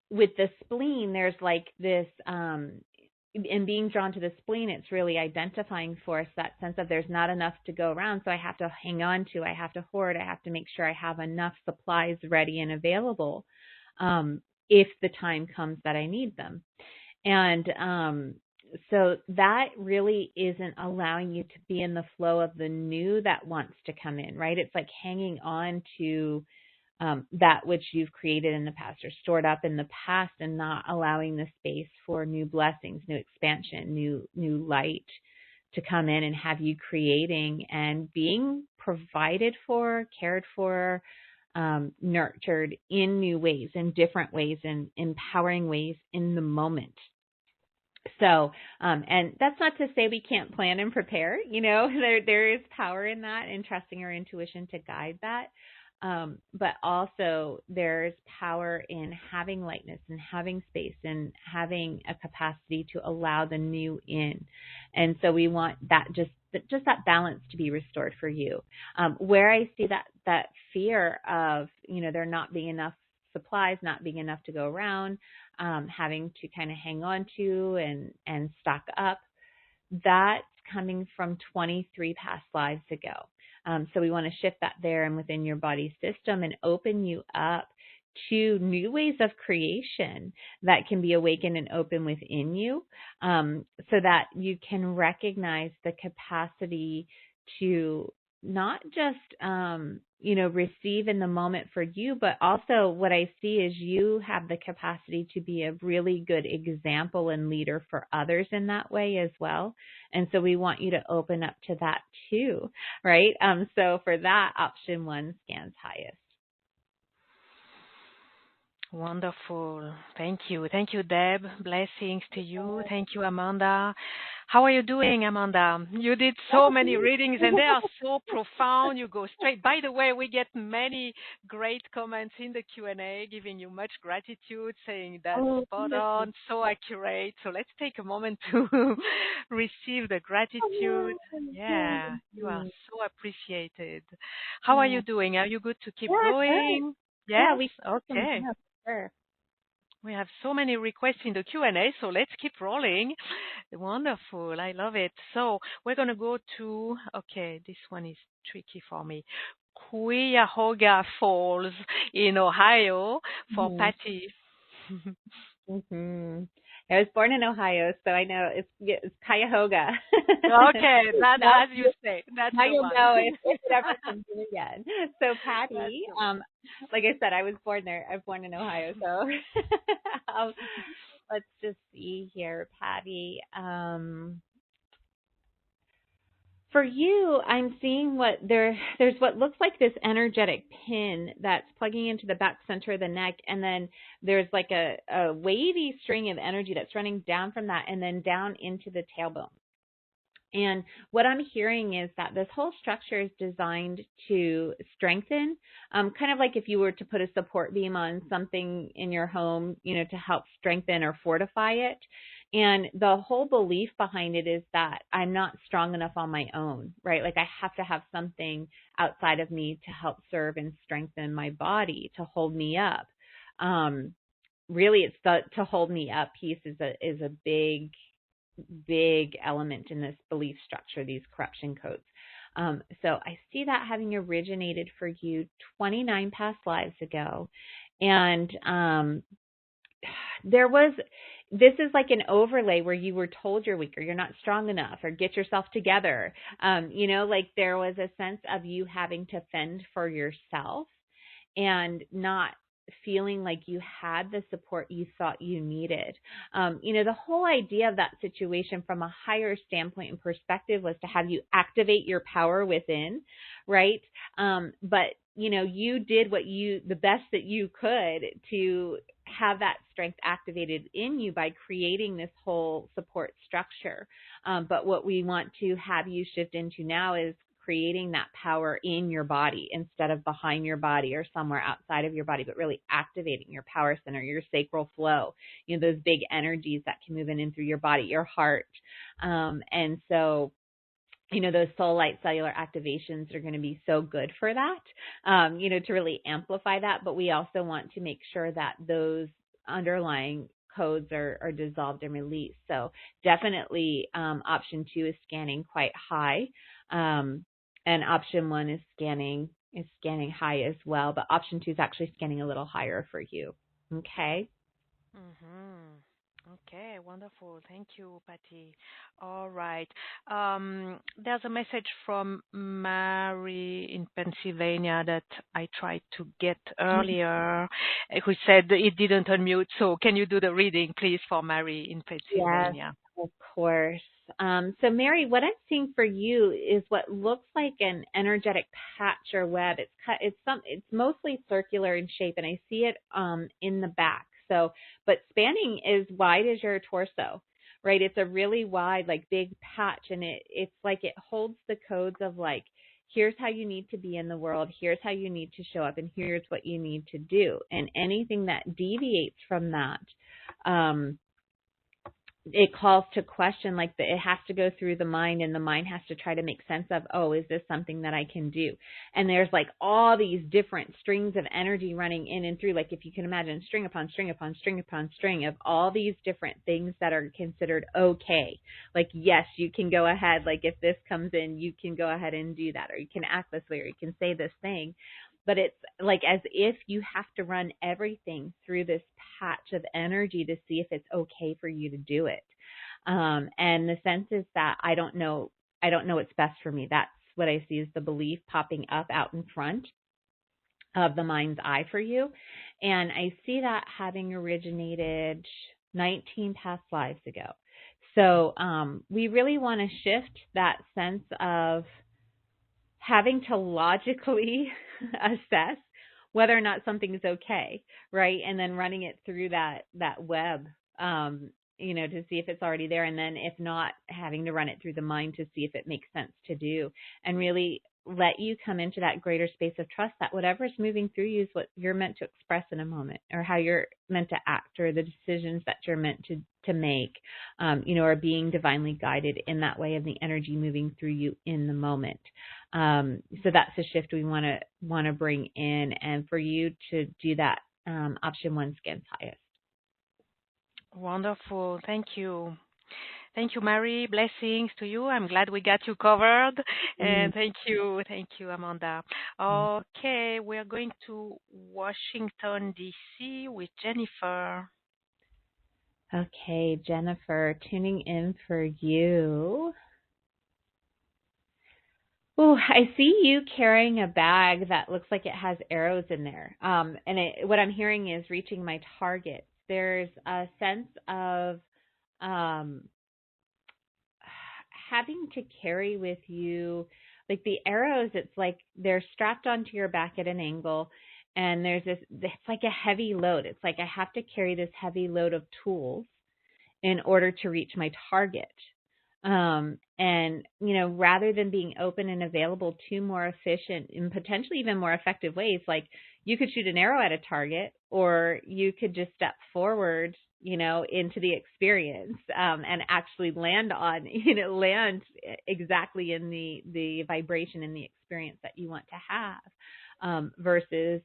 with the spleen, there's like this and being drawn to the spleen, it's really identifying for us that sense of there's not enough to go around. So I have to hang on to, I have to hoard, I have to make sure I have enough supplies ready and available if the time comes that I need them. And so that really isn't allowing you to be in the flow of the new that wants to come in, right? It's like hanging on to that which you've created in the past or stored up in the past, and not allowing the space for new blessings, new expansion, new light to come in and have you creating and being provided for, cared for, nurtured in new ways, in different ways, in empowering ways in the moment. So, and that's not to say we can't plan and prepare, there is power in that, and trusting our intuition to guide that. But also there's power in having lightness and having space and having a capacity to allow the new in. And so we want that, just that balance to be restored for you. Where I see that fear of, there not being enough supplies, not being enough to go around, having to kind of hang on to and stock up, that's coming from 23 past lives ago. So we want to shift that there and within your body system and open you up to new ways of creation that can be awakened and open within you, so that you can recognize the capacity to not just, receive in the moment for you, but also what I see is you have the capacity to be a really good example and leader for others in that way as well. And so we want you to open up to that too, right? So for that, option 1 scans highest. Wonderful. Thank you. Thank you, Deb. Blessings to you. Thank you, Amanda. How are you doing, Amanda? You did so many readings and they are so profound. You go straight. By the way, we get many great comments in the Q&A, giving you much gratitude, saying that's spot on, so accurate. So let's take a moment to receive the gratitude. Yeah, you are so appreciated. How are you doing? Are you good to keep going? Yes? Okay. Sure. We have so many requests in the Q&A, so let's keep rolling. Wonderful. I love it. So we're going to go to, this one is tricky for me. Cuyahoga Falls in Ohio for Patty. Mm-hmm. I was born in Ohio, so I know it's Cuyahoga. Okay, that's as you say. That's now you'll know if it ever one. comes in again. So Patty, like I said, I was born there. I was born in Ohio, so let's just see here, Patty. For you, I'm seeing there's what looks like this energetic pin that's plugging into the back center of the neck, and then there's like a wavy string of energy that's running down from that and then down into the tailbone. And what I'm hearing is that this whole structure is designed to strengthen, kind of like if you were to put a support beam on something in your home, to help strengthen or fortify it. And the whole belief behind it is that I'm not strong enough on my own, right? Like I have to have something outside of me to help serve and strengthen my body, to hold me up. Really, it's the to hold me up piece is a big element in this belief structure, these corruption codes. So I see that having originated for you 29 past lives ago. And this is like an overlay where you were told you're weak or you're not strong enough or get yourself together. Like there was a sense of you having to fend for yourself and not feeling like you had the support you thought you needed. The whole idea of that situation from a higher standpoint and perspective was to have you activate your power within, right? But you did the best that you could to have that strength activated in you by creating this whole support structure. But what we want to have you shift into now is creating that power in your body instead of behind your body or somewhere outside of your body, but really activating your power center, your sacral flow, those big energies that can move in and through your body, your heart. And so, those soul light cellular activations are going to be so good for that, to really amplify that. But we also want to make sure that those underlying codes are dissolved and released. So definitely option 2 is scanning quite high, and option 1 is scanning high as well, but option 2 is actually scanning a little higher for you. Okay. Mm-hmm. Okay, wonderful. Thank you, Patty. All right. There's a message from Mary in Pennsylvania that I tried to get earlier, who said it didn't unmute. So can you do the reading, please, for Mary in Yes, Pennsylvania? of course. So Mary, what I'm seeing for you is what looks like an energetic patch or web. It's mostly circular in shape, and I see it in the back. So, but spanning as wide as your torso, right? It's a really wide, like big patch, and it's like it holds the codes of like, here's how you need to be in the world, here's how you need to show up, and here's what you need to do. And anything that deviates from that, it calls to question, like it has to go through the mind, and the mind has to try to make sense of, oh, is this something that I can do? And there's like all these different strings of energy running in and through, like if you can imagine string upon string upon string upon string of all these different things that are considered okay. Like, yes, you can go ahead, like if this comes in, you can go ahead and do that, or you can act this way, or you can say this thing. But it's like as if you have to run everything through this patch of energy to see if it's okay for you to do it. And the sense is that I don't know what's best for me. That's what I see as the belief popping up out in front of the mind's eye for you. And I see that having originated 19 past lives ago. So we really want to shift that sense of having to logically assess whether or not something is okay, right? And then running it through that web, to see if it's already there. And then if not, having to run it through the mind to see if it makes sense to do, and really let you come into that greater space of trust that whatever is moving through you is what you're meant to express in a moment, or how you're meant to act, or the decisions that you're meant to make, are being divinely guided in that way of the energy moving through you in the moment. So that's the shift we want to bring in, and for you to do that, option 1 scans highest. Wonderful. Thank you. Thank you, Mary. Blessings to you. I'm glad we got you covered. And thank you, Amanda. Okay, we're going to Washington, D.C. with Jennifer. Okay, Jennifer, tuning in for you. Oh, I see you carrying a bag that looks like it has arrows in there. And what I'm hearing is reaching my target. There's a sense of having to carry with you, like the arrows, it's like they're strapped onto your back at an angle, and there's it's like a heavy load. It's like I have to carry this heavy load of tools in order to reach my target. And, rather than being open and available to more efficient and potentially even more effective ways, like you could shoot an arrow at a target, or you could just step forward, into the experience, and actually land exactly in the vibration and the experience that you want to have, versus,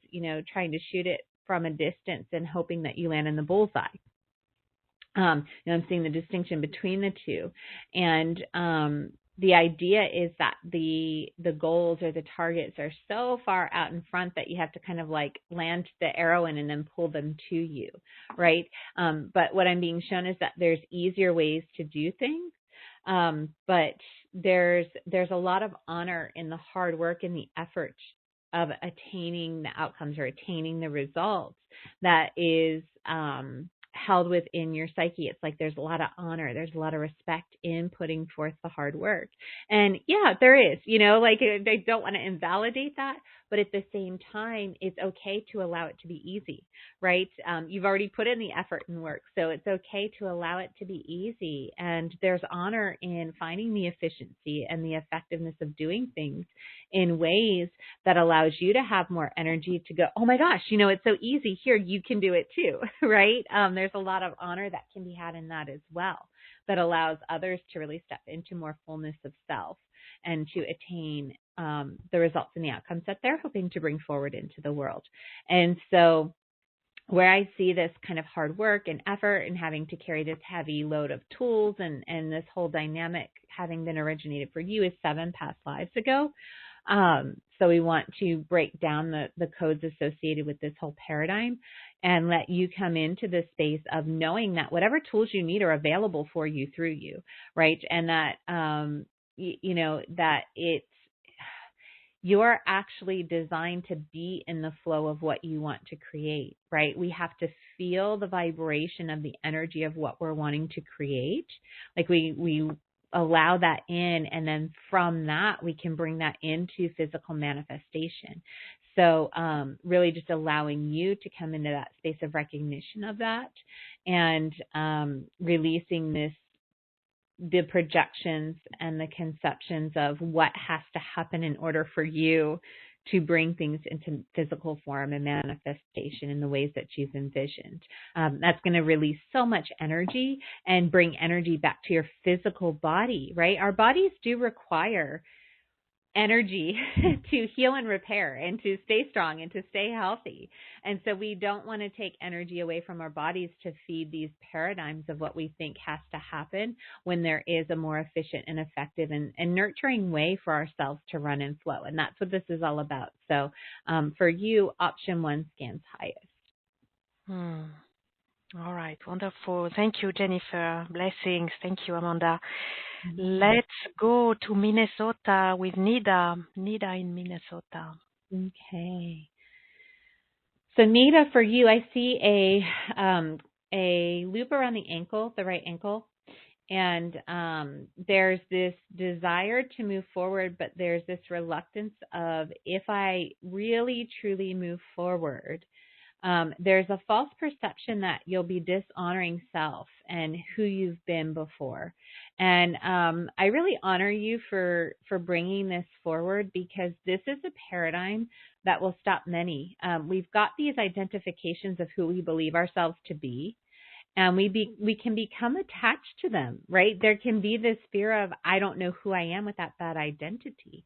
trying to shoot it from a distance and hoping that you land in the bullseye. I'm seeing the distinction between the two. And the idea is that the goals or the targets are so far out in front that you have to kind of like land the arrow in and then pull them to you, right? But what I'm being shown is that there's easier ways to do things. But there's a lot of honor in the hard work and the effort of attaining the outcomes or attaining the results that is held within your psyche. It's like there's a lot of honor, there's a lot of respect in putting forth the hard work. And yeah, there is, they don't want to invalidate that, but at the same time, it's okay to allow it to be easy, right? You've already put in the effort and work, so it's okay to allow it to be easy. And there's honor in finding the efficiency and the effectiveness of doing things in ways that allows you to have more energy to go, oh my gosh, it's so easy here, you can do it too, right? There's a lot of honor that can be had in that as well, that allows others to really step into more fullness of self and to attain the results and the outcomes that they're hoping to bring forward into the world. And so where I see this kind of hard work and effort and having to carry this heavy load of tools and this whole dynamic having been originated for you is 7 past lives ago. So we want to break down the codes associated with this whole paradigm and let you come into the space of knowing that whatever tools you need are available for you through you, right? And that, that it's, you're actually designed to be in the flow of what you want to create, right? We have to feel the vibration of the energy of what we're wanting to create. Like we allow that in, and then from that, we can bring that into physical manifestation. So really just allowing you to come into that space of recognition of that and releasing the projections and the conceptions of what has to happen in order for you to bring things into physical form and manifestation in the ways that you've envisioned. That's going to release so much energy and bring energy back to your physical body, right? Our bodies do require energy to heal and repair and to stay strong and to stay healthy. And so we don't want to take energy away from our bodies to feed these paradigms of what we think has to happen when there is a more efficient and effective and nurturing way for ourselves to run and flow. And that's what this is all about. So for you, option 1 scans highest. All right, wonderful. Thank you, Jennifer. Blessings. Thank you, Amanda. Let's go to Minnesota with Nida. Nida in Minnesota. Okay. So Nida, for you, I see a loop around the ankle, the right ankle, and there's this desire to move forward, but there's this reluctance of, if I really truly move forward, there's a false perception that you'll be dishonoring self and who you've been before. And I really honor you for bringing this forward, because this is a paradigm that will stop many. We've got these identifications of who we believe ourselves to be, and we can become attached to them, right? There can be this fear of, I don't know who I am without that identity.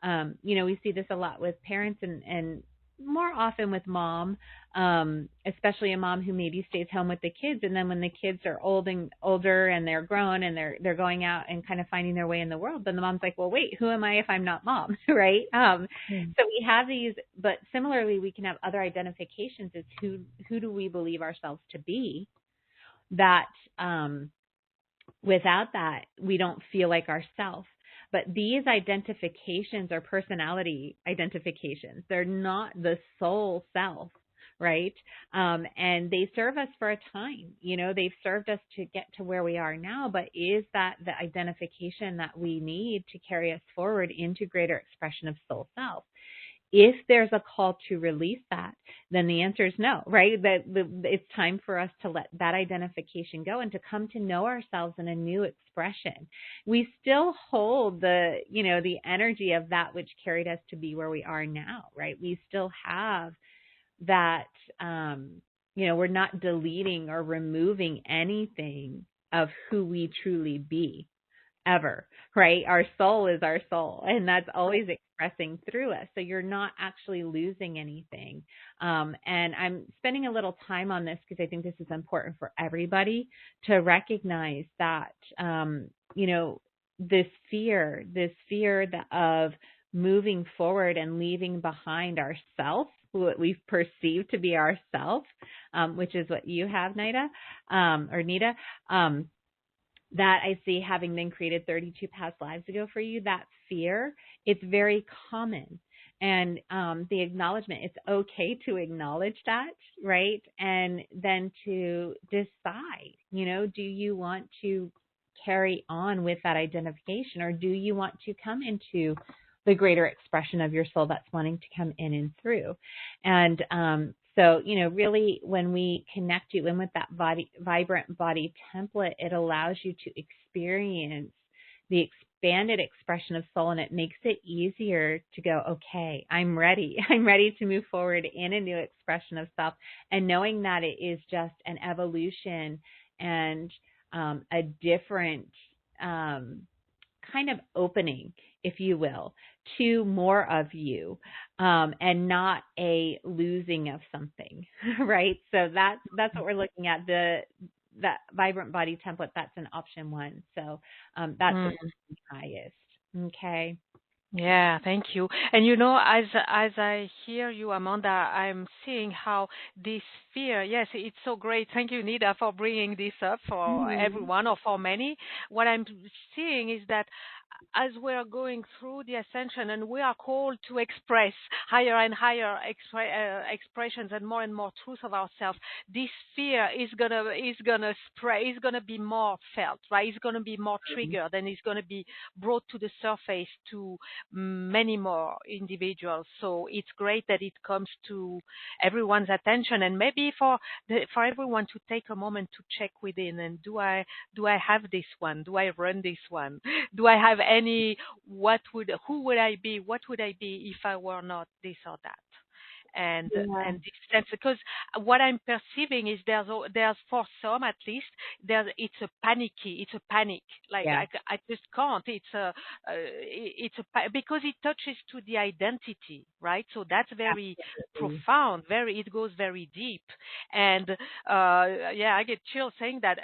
We see this a lot with parents and more often with mom, especially a mom who maybe stays home with the kids, and then when the kids are older and they're grown and they're going out and kind of finding their way in the world, then the mom's like, well, wait, who am I if I'm not mom, right? So we have these, but similarly, we can have other identifications as who do we believe ourselves to be, that without that, we don't feel like ourselves. But these identifications are personality identifications. They're not the soul self, right? And they serve us for a time. They've served us to get to where we are now, but is that the identification that we need to carry us forward into greater expression of soul self? If there's a call to release that, then the answer is no, right? That it's time for us to let that identification go and to come to know ourselves in a new expression. We still hold the energy of that which carried us to be where we are now, right? We still have that, we're not deleting or removing anything of who we truly be. Ever, right? Our soul is our soul, and that's always expressing through us. So you're not actually losing anything. And I'm spending a little time on this because I think this is important for everybody to recognize that, this fear of moving forward and leaving behind ourself, what we've perceived to be ourself, which is what you have, Nida, or Nida, that I see having been created 32 past lives ago for you, that fear, it's very common. And the acknowledgement, it's okay to acknowledge that, right? And then to decide, do you want to carry on with that identification, or do you want to come into the greater expression of your soul that's wanting to come in and through? And so, really, when we connect you in with that vibrant body template, it allows you to experience the expanded expression of soul, and it makes it easier to go, okay, I'm ready. I'm ready to move forward in a new expression of self, and knowing that it is just an evolution and a different kind of opening, if you will, to more of you, and not a losing of something, right? So that's what we're looking at. That vibrant body template, that's an option 1. So that's the highest. Okay. Yeah, thank you. And you know, as I hear you, Amanda, I'm seeing how this fear, yes, it's so great. Thank you, Nida, for bringing this up for everyone or for many. What I'm seeing is that as we are going through the ascension and we are called to express higher and higher expressions and more truth of ourselves, this fear is gonna spread, is gonna be more felt, right? It's gonna be more triggered, and it's gonna be brought to the surface to many more individuals. So it's great that it comes to everyone's attention, and maybe for everyone to take a moment to check within. And do I have this one? Do I run this one? Do I have any? Who would I be? What would I be if I were not this or that? And this sense, because what I'm perceiving is there's for some at least it's a panic. Like I just can't. Because it touches to the identity, right? So that's very profound. It goes very deep. And I get chills saying that.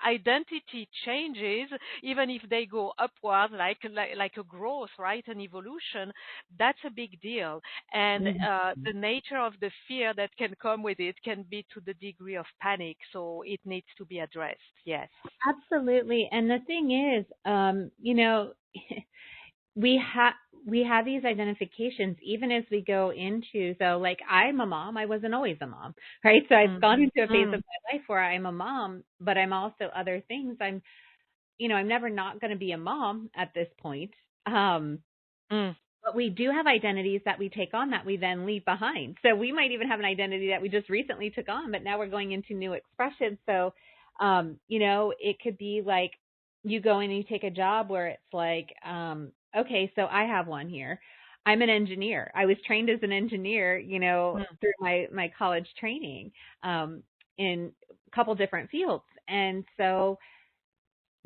Identity changes, even if they go upward, like a growth, right, an evolution. That's a big deal. And the nature of the fear that can come with it can be to the degree of panic. So it needs to be addressed. Yes, absolutely. And the thing is, we have these identifications even as we go into, so like I'm a mom, I wasn't always a mom, right? So I've gone into a phase of my life where I'm a mom, but I'm also other things. I'm never not going to be a mom at this point. But we do have identities that we take on that we then leave behind. So we might even have an identity that we just recently took on, but now we're going into new expressions. So, it could be like you go in and you take a job where it's like, okay, so I have one here. I'm an engineer. I was trained as an engineer, through my college training, in a couple different fields. And so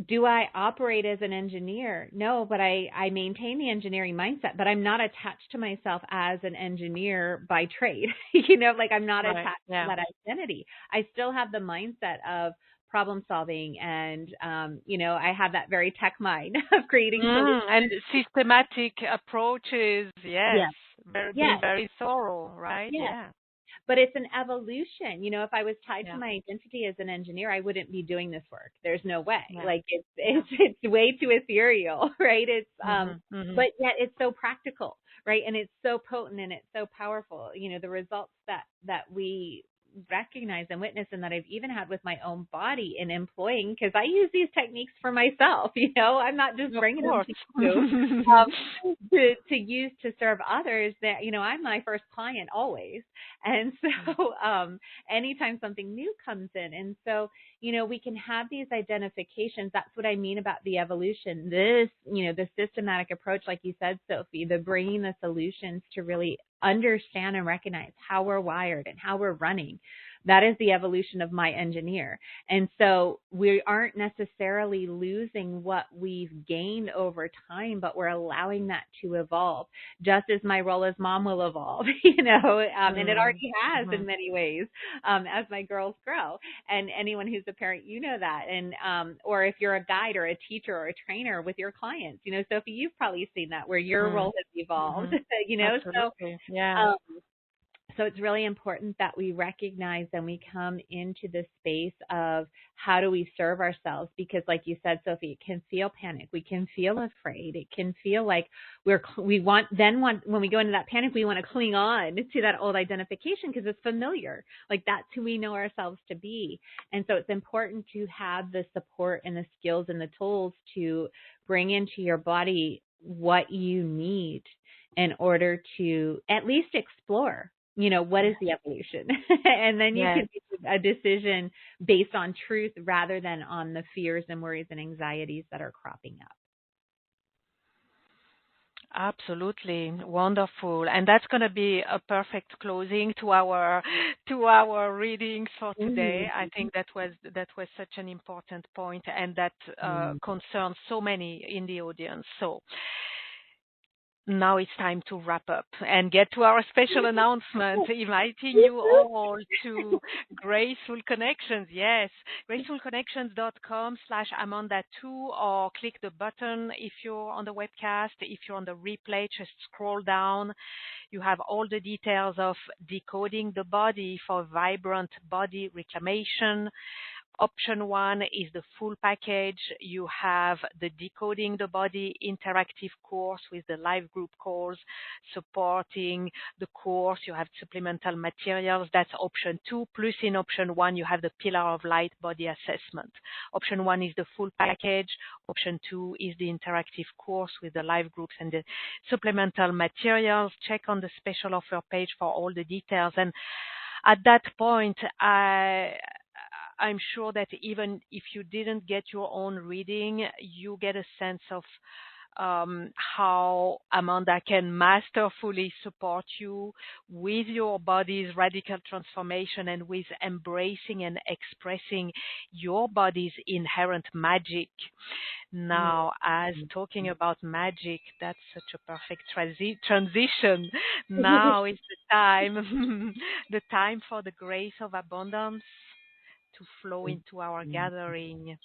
do I operate as an engineer? No, but I maintain the engineering mindset, but I'm not attached to myself as an engineer by trade. I'm not attached to that identity. I still have the mindset of problem solving, and I have that very tech mind of creating solutions. And systematic approaches. Being very thorough, right? But it's an evolution. If I was tied to my identity as an engineer, I wouldn't be doing this work. There's no way. Like it's way too ethereal, right? It's but yet it's so practical, right? And it's so potent and it's so powerful. The results that we recognize and witness, and that I've even had with my own body in employing, because I use these techniques for myself. I'm not just bringing them to you to use to serve others. That I'm my first client always, and so anytime something new comes in, and so we can have these identifications. That's what I mean about the evolution. This the systematic approach, like you said, Sophie, the bringing the solutions to really understand and recognize how we're wired and how we're running. That is the evolution of my engineer. And so we aren't necessarily losing what we've gained over time, but we're allowing that to evolve, just as my role as mom will evolve, and it already has in many ways, as my girls grow. And anyone who's a parent, that. And or if you're a guide or a teacher or a trainer with your clients, Sophie, you've probably seen that where your role has evolved, Absolutely. So it's really important that we recognize and we come into the space of how do we serve ourselves, because like you said, Sophie, it can feel panic. We can feel afraid. It can feel like when we go into that panic, we want to cling on to that old identification because it's familiar. Like that's who we know ourselves to be. And so it's important to have the support and the skills and the tools to bring into your body what you need in order to at least explore, what is the evolution? And then you can make a decision based on truth rather than on the fears and worries and anxieties that are cropping up. Absolutely wonderful, and that's going to be a perfect closing to our readings for today. I think that was such an important point, and that concerns so many in the audience. So now it's time to wrap up and get to our special announcement, inviting you all to Graceful Connections. Yes, gracefulconnections.com/Amanda2, or click the button if you're on the webcast. If you're on the replay, just scroll down. You have all the details of Decoding the Body for Vibrant Body Reclamation. Option 1 is the full package. You have the Decoding the Body interactive course with the live group calls supporting the course. You have supplemental materials. That's option 2. Plus in option 1, you have the Pillar of Light body assessment. Option 1 is the full package. Option 2 is the interactive course with the live groups and the supplemental materials. Check on the special offer page for all the details. And at that point, I'm sure that even if you didn't get your own reading, you get a sense of how Amanda can masterfully support you with your body's radical transformation and with embracing and expressing your body's inherent magic. Now, as talking about magic, that's such a perfect transition. Now is the time for the grace of abundance to flow into our gathering.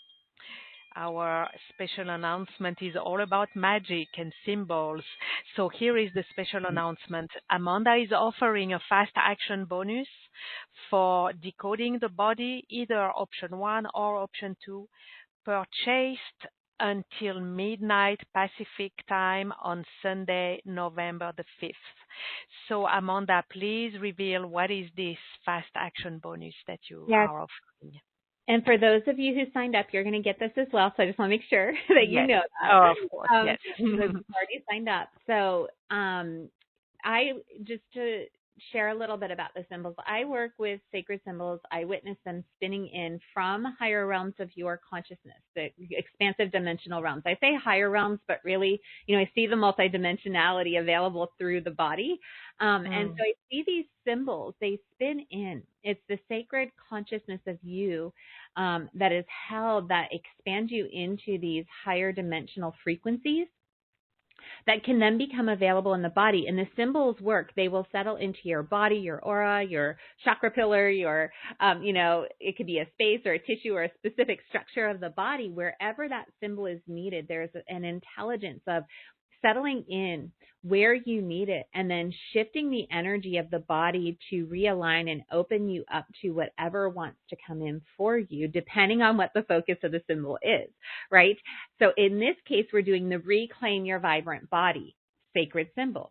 Our special announcement is all about magic and symbols. So here is the special announcement. Amanda is offering a fast action bonus for Decoding the Body, either option 1 or option 2, purchased until midnight Pacific time on Sunday, November the 5th. So Amanda, please reveal what is this fast action bonus that you are offering. And for those of you who signed up, you're going to get this as well. So I just want to make sure that you know that. Oh, of course, yes. You've already signed up. So just to share a little bit about the symbols. I work with sacred symbols. I witness them spinning in from higher realms of your consciousness, the expansive dimensional realms. I say higher realms, but really, I see the multidimensionality available through the body. And so I see these symbols, they spin in. It's the sacred consciousness of you that is held, that expands you into these higher dimensional frequencies that can then become available in the body. And the symbols work. They will settle into your body, your aura, your chakra pillar, your, it could be a space or a tissue or a specific structure of the body. Wherever that symbol is needed, there's an intelligence of settling in where you need it and then shifting the energy of the body to realign and open you up to whatever wants to come in for you, depending on what the focus of the symbol is, right? So in this case, we're doing the Reclaim Your Vibrant Body sacred symbol.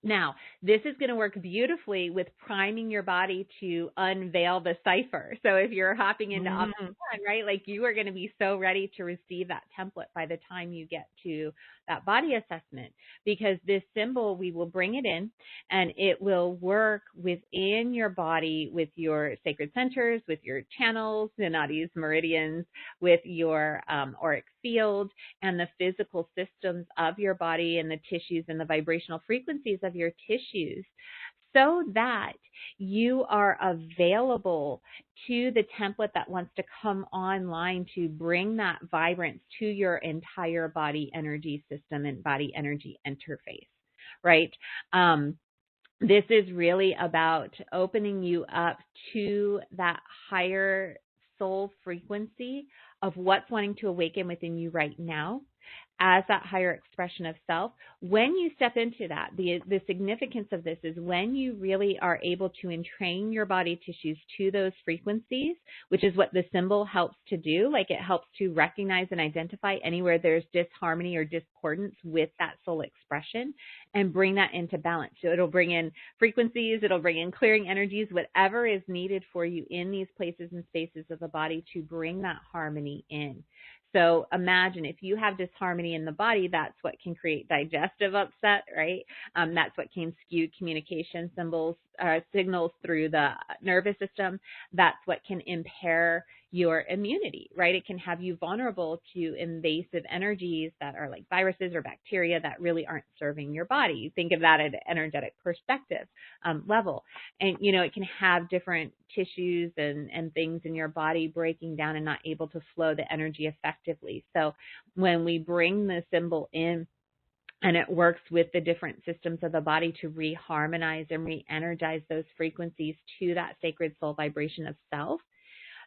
Now, this is going to work beautifully with priming your body to unveil the cipher. So if you're hopping into option 1, right, like you are going to be so ready to receive that template by the time you get to that body assessment, because this symbol, we will bring it in and it will work within your body with your sacred centers, with your channels, the nadis, meridians, with your auric field and the physical systems of your body and the tissues and the vibrational frequencies of your tissues, so that you are available to the template that wants to come online to bring that vibrance to your entire body energy system and body energy interface, right? This is really about opening you up to that higher soul frequency of what's wanting to awaken within you right now as that higher expression of self. When you step into that, the significance of this is when you really are able to entrain your body tissues to those frequencies, which is what the symbol helps to do. Like it helps to recognize and identify anywhere there's disharmony or discordance with that soul expression and bring that into balance. So it'll bring in frequencies, it'll bring in clearing energies, whatever is needed for you in these places and spaces of the body to bring that harmony in. So imagine if you have disharmony in the body, that's what can create digestive upset, right? That's what can skew communication signals through the nervous system. That's what can impair your immunity, right? It can have you vulnerable to invasive energies that are like viruses or bacteria that really aren't serving your body. Think of that at an energetic perspective level. And, it can have different tissues and things in your body breaking down and not able to flow the energy effectively. So when we bring the symbol in, and it works with the different systems of the body to reharmonize and re-energize those frequencies to that sacred soul vibration of self,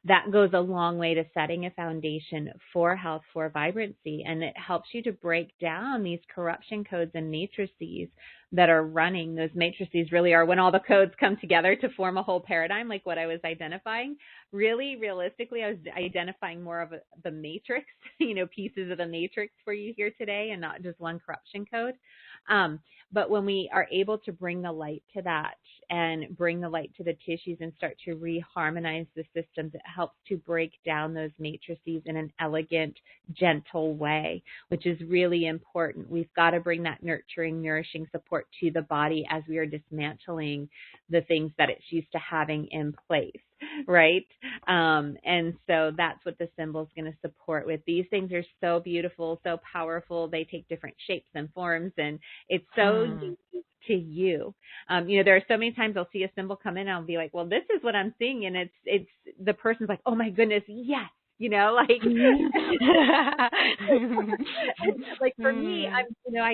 that goes a long way to setting a foundation for health, for vibrancy, and it helps you to break down these corruption codes and matrices that are running. Those matrices really are when all the codes come together to form a whole paradigm, like what I was identifying. Really, realistically, I was identifying more of the matrix, pieces of the matrix for you here today, and not just one corruption code. But when we are able to bring the light to that and bring the light to the tissues and start to reharmonize the systems, it helps to break down those matrices in an elegant, gentle way, which is really important. We've got to bring that nurturing, nourishing support to the body as we are dismantling the things that it's used to having in place. Right. And so that's what the symbol is going to support with. These things are so beautiful, so powerful. They take different shapes and forms, and it's so unique to you. There are so many times I'll see a symbol come in and I'll be like, well, this is what I'm seeing. And it's the person's like, oh my goodness, yes. Like for me, I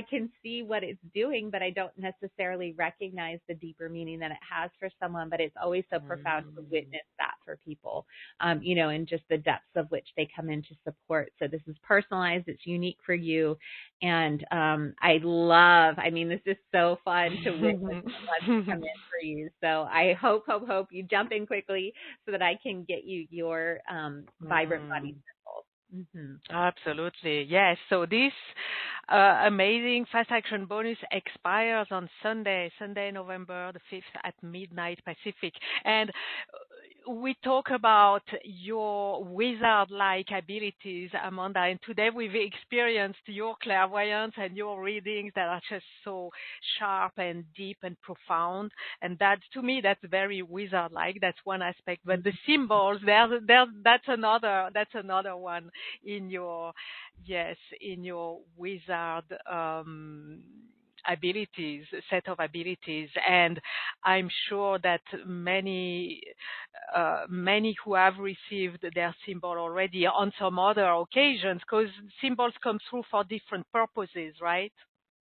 can see what it's doing, but I don't necessarily recognize the deeper meaning that it has for someone. But it's always so profound to witness that for people, and just the depths of which they come in to support. So this is personalized. It's unique for you. And this is so fun to witness what's come in for you. So I hope you jump in quickly so that I can get you your vibrant body symbol. Absolutely. Yes. So this amazing fast action bonus expires on Sunday, November the 5th at midnight Pacific. And we talk about your wizard-like abilities, Amanda, and today we've experienced your clairvoyance and your readings that are just so sharp and deep and profound. And that's very wizard-like. That's one aspect. But the symbols, that's another one in your wizard set of abilities. And I'm sure that many who have received their symbol already on some other occasions, because symbols come through for different purposes, right?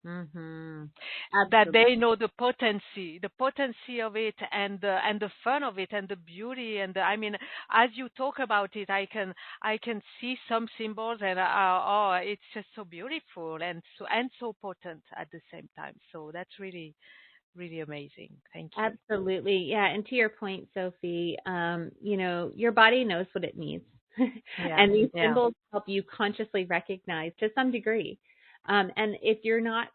That they know the potency of it, and the fun of it, and the beauty, and as you talk about it, I can see some symbols, and it's just so beautiful and so potent at the same time. So that's really, really amazing. Thank you. Absolutely, yeah. And to your point, Sophie, your body knows what it needs, and these symbols help you consciously recognize to some degree. And if you're not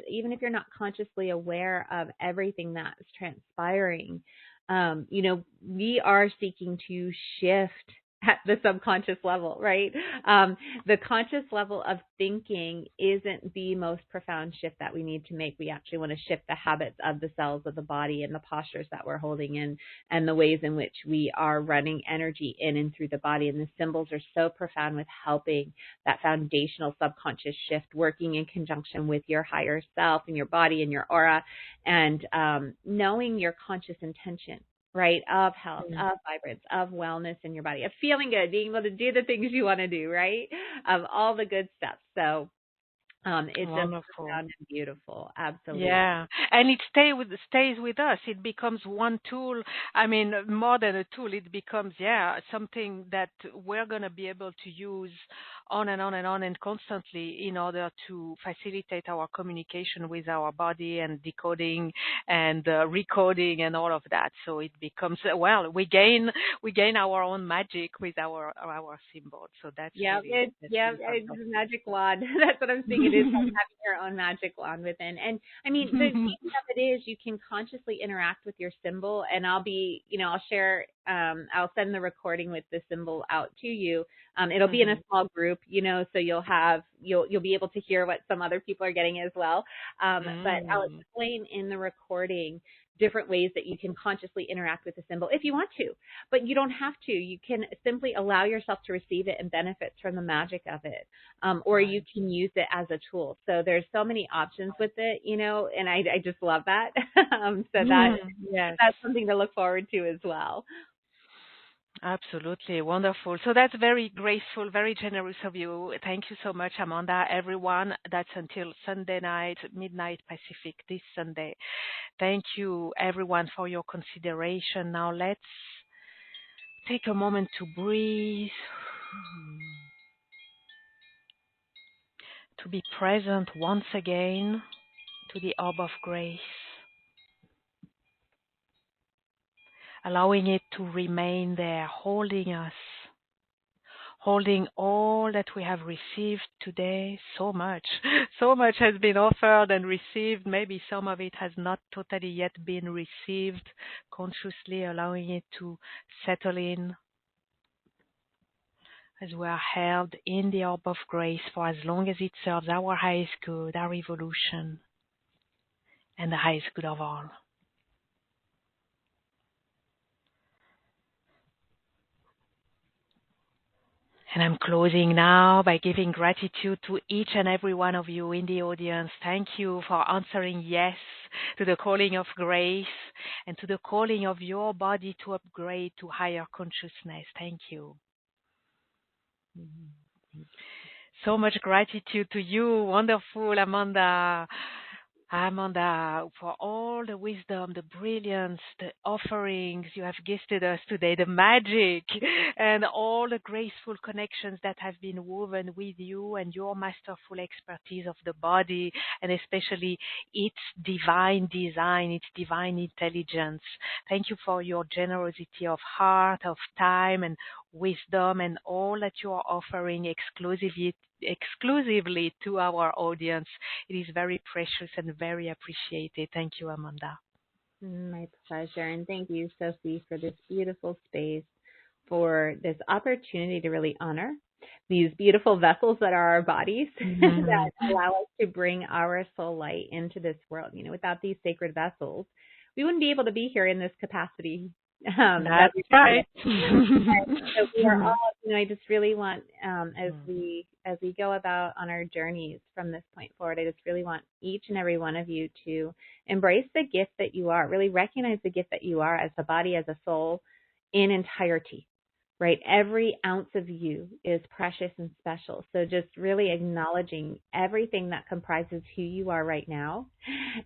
even if you're not consciously aware of everything that's transpiring, we are seeking to shift at the subconscious level, right? The conscious level of thinking isn't the most profound shift that we need to make. We actually want to shift the habits of the cells of the body and the postures that we're holding in and the ways in which we are running energy in and through the body. And the symbols are so profound with helping that foundational subconscious shift, working in conjunction with your higher self and your body and your aura, and knowing your conscious intention, right, of health, of vibrance, of wellness in your body, of feeling good, being able to do the things you want to do, right, of all the good stuff. So it's wonderful. Just profound and beautiful. Absolutely. Yeah, and it stays with us. It becomes one tool. More than a tool, it becomes something that we're going to be able to use on and on and on and constantly in order to facilitate our communication with our body and decoding and recoding and all of that. So it becomes we gain our own magic with our symbol. So that's it's a magic wand. That's what I'm saying. It is like having your own magic wand within. And the beauty of it is you can consciously interact with your symbol, and I'll share, I'll send the recording with the symbol out to you. It'll be in a small group, so you'll be able to hear what some other people are getting as well. But I'll explain in the recording different ways that you can consciously interact with the symbol if you want to, but you don't have to. You can simply allow yourself to receive it and benefit from the magic of it, or you can use it as a tool. So there's so many options with it, and I just love that. Yes. That's something to look forward to as well. Absolutely. Wonderful. So that's very graceful, very generous of you. Thank you so much, Amanda. Everyone, that's until Sunday night, midnight Pacific, this Sunday. Thank you, everyone, for your consideration. Now let's take a moment to breathe, to be present once again to the orb of grace, allowing it to remain there, holding us, holding all that we have received today. So much has been offered and received. Maybe some of it has not totally yet been received. Consciously allowing it to settle in as we are held in the orb of grace for as long as it serves our highest good, our evolution, and the highest good of all. And I'm closing now by giving gratitude to each and every one of you in the audience. Thank you for answering yes to the calling of grace and to the calling of your body to upgrade to higher consciousness. Thank you. So much gratitude to you, wonderful Amanda, for all the wisdom, the brilliance, the offerings you have gifted us today, the magic, and all the graceful connections that have been woven with you and your masterful expertise of the body, and especially its divine design, its divine intelligence. Thank you for your generosity of heart, of time, and wisdom, and all that you are offering exclusively to our audience. It is very precious and very appreciated. Thank you, Amanda. My pleasure. And thank you, Sophie, for this beautiful space, for this opportunity to really honor these beautiful vessels that are our bodies that allow us to bring our soul light into this world. Without these sacred vessels, we wouldn't be able to be here in this capacity. That's right. So we are all, I just really want, as we go about on our journeys from this point forward, I just really want each and every one of you to embrace the gift that you are, really recognize the gift that you are as a body, as a soul in entirety, right? Every ounce of you is precious and special. So just really acknowledging everything that comprises who you are right now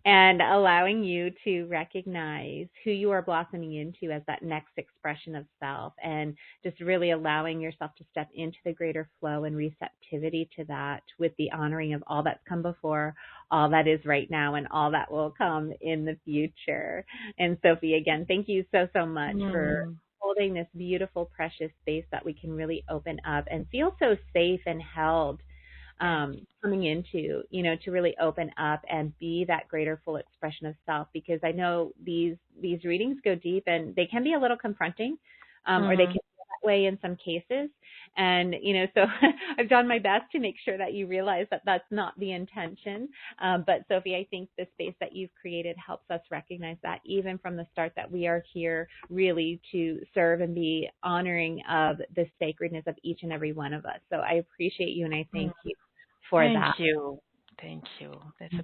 and allowing you to recognize who you are blossoming into as that next expression of self, and just really allowing yourself to step into the greater flow and receptivity to that, with the honoring of all that's come before, all that is right now, and all that will come in the future. And Sophie, again, thank you so much for holding this beautiful, precious space that we can really open up and feel so safe and held coming into, to really open up and be that greater full expression of self. Because I know these readings go deep and they can be a little confronting, or they can be that way in some cases. And, so I've done my best to make sure that you realize that that's not the intention. But Sophie, I think the space that you've created helps us recognize that even from the start, that we are here really to serve and be honoring of the sacredness of each and every one of us. So I appreciate you and I thank you for that. Thank you. That's a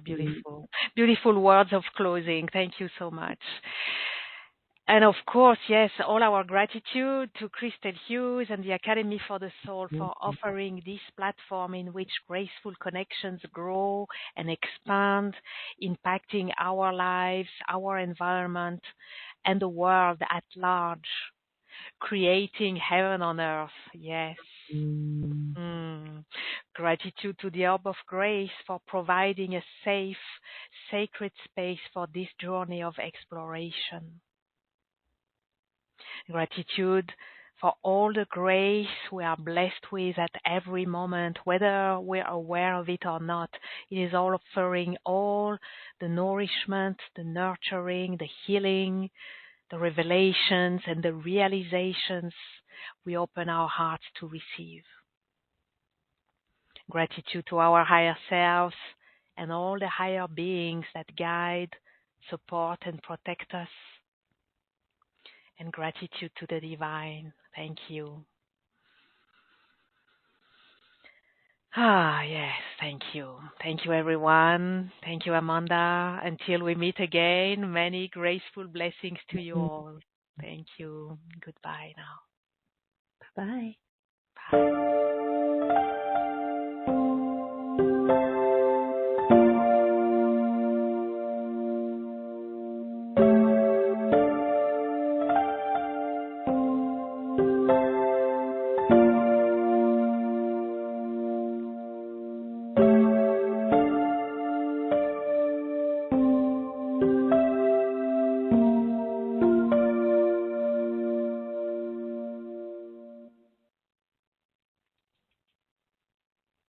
beautiful words of closing. Thank you so much. And of course, yes, all our gratitude to Christel Hughes and the Academy for the Soul for offering this platform in which graceful connections grow and expand, impacting our lives, our environment, and the world at large, creating heaven on earth. Yes. Gratitude to the Orb of Grace for providing a safe, sacred space for this journey of exploration. Gratitude for all the grace we are blessed with at every moment, whether we're aware of it or not. It is all offering all the nourishment, the nurturing, the healing, the revelations, and the realizations we open our hearts to receive. Gratitude to our higher selves and all the higher beings that guide, support and protect us. And gratitude to the divine. Thank you. Ah, yes, thank you. Thank you, everyone. Thank you, Amanda. Until we meet again, many graceful blessings to you all. Thank you. Goodbye now. Bye. Bye.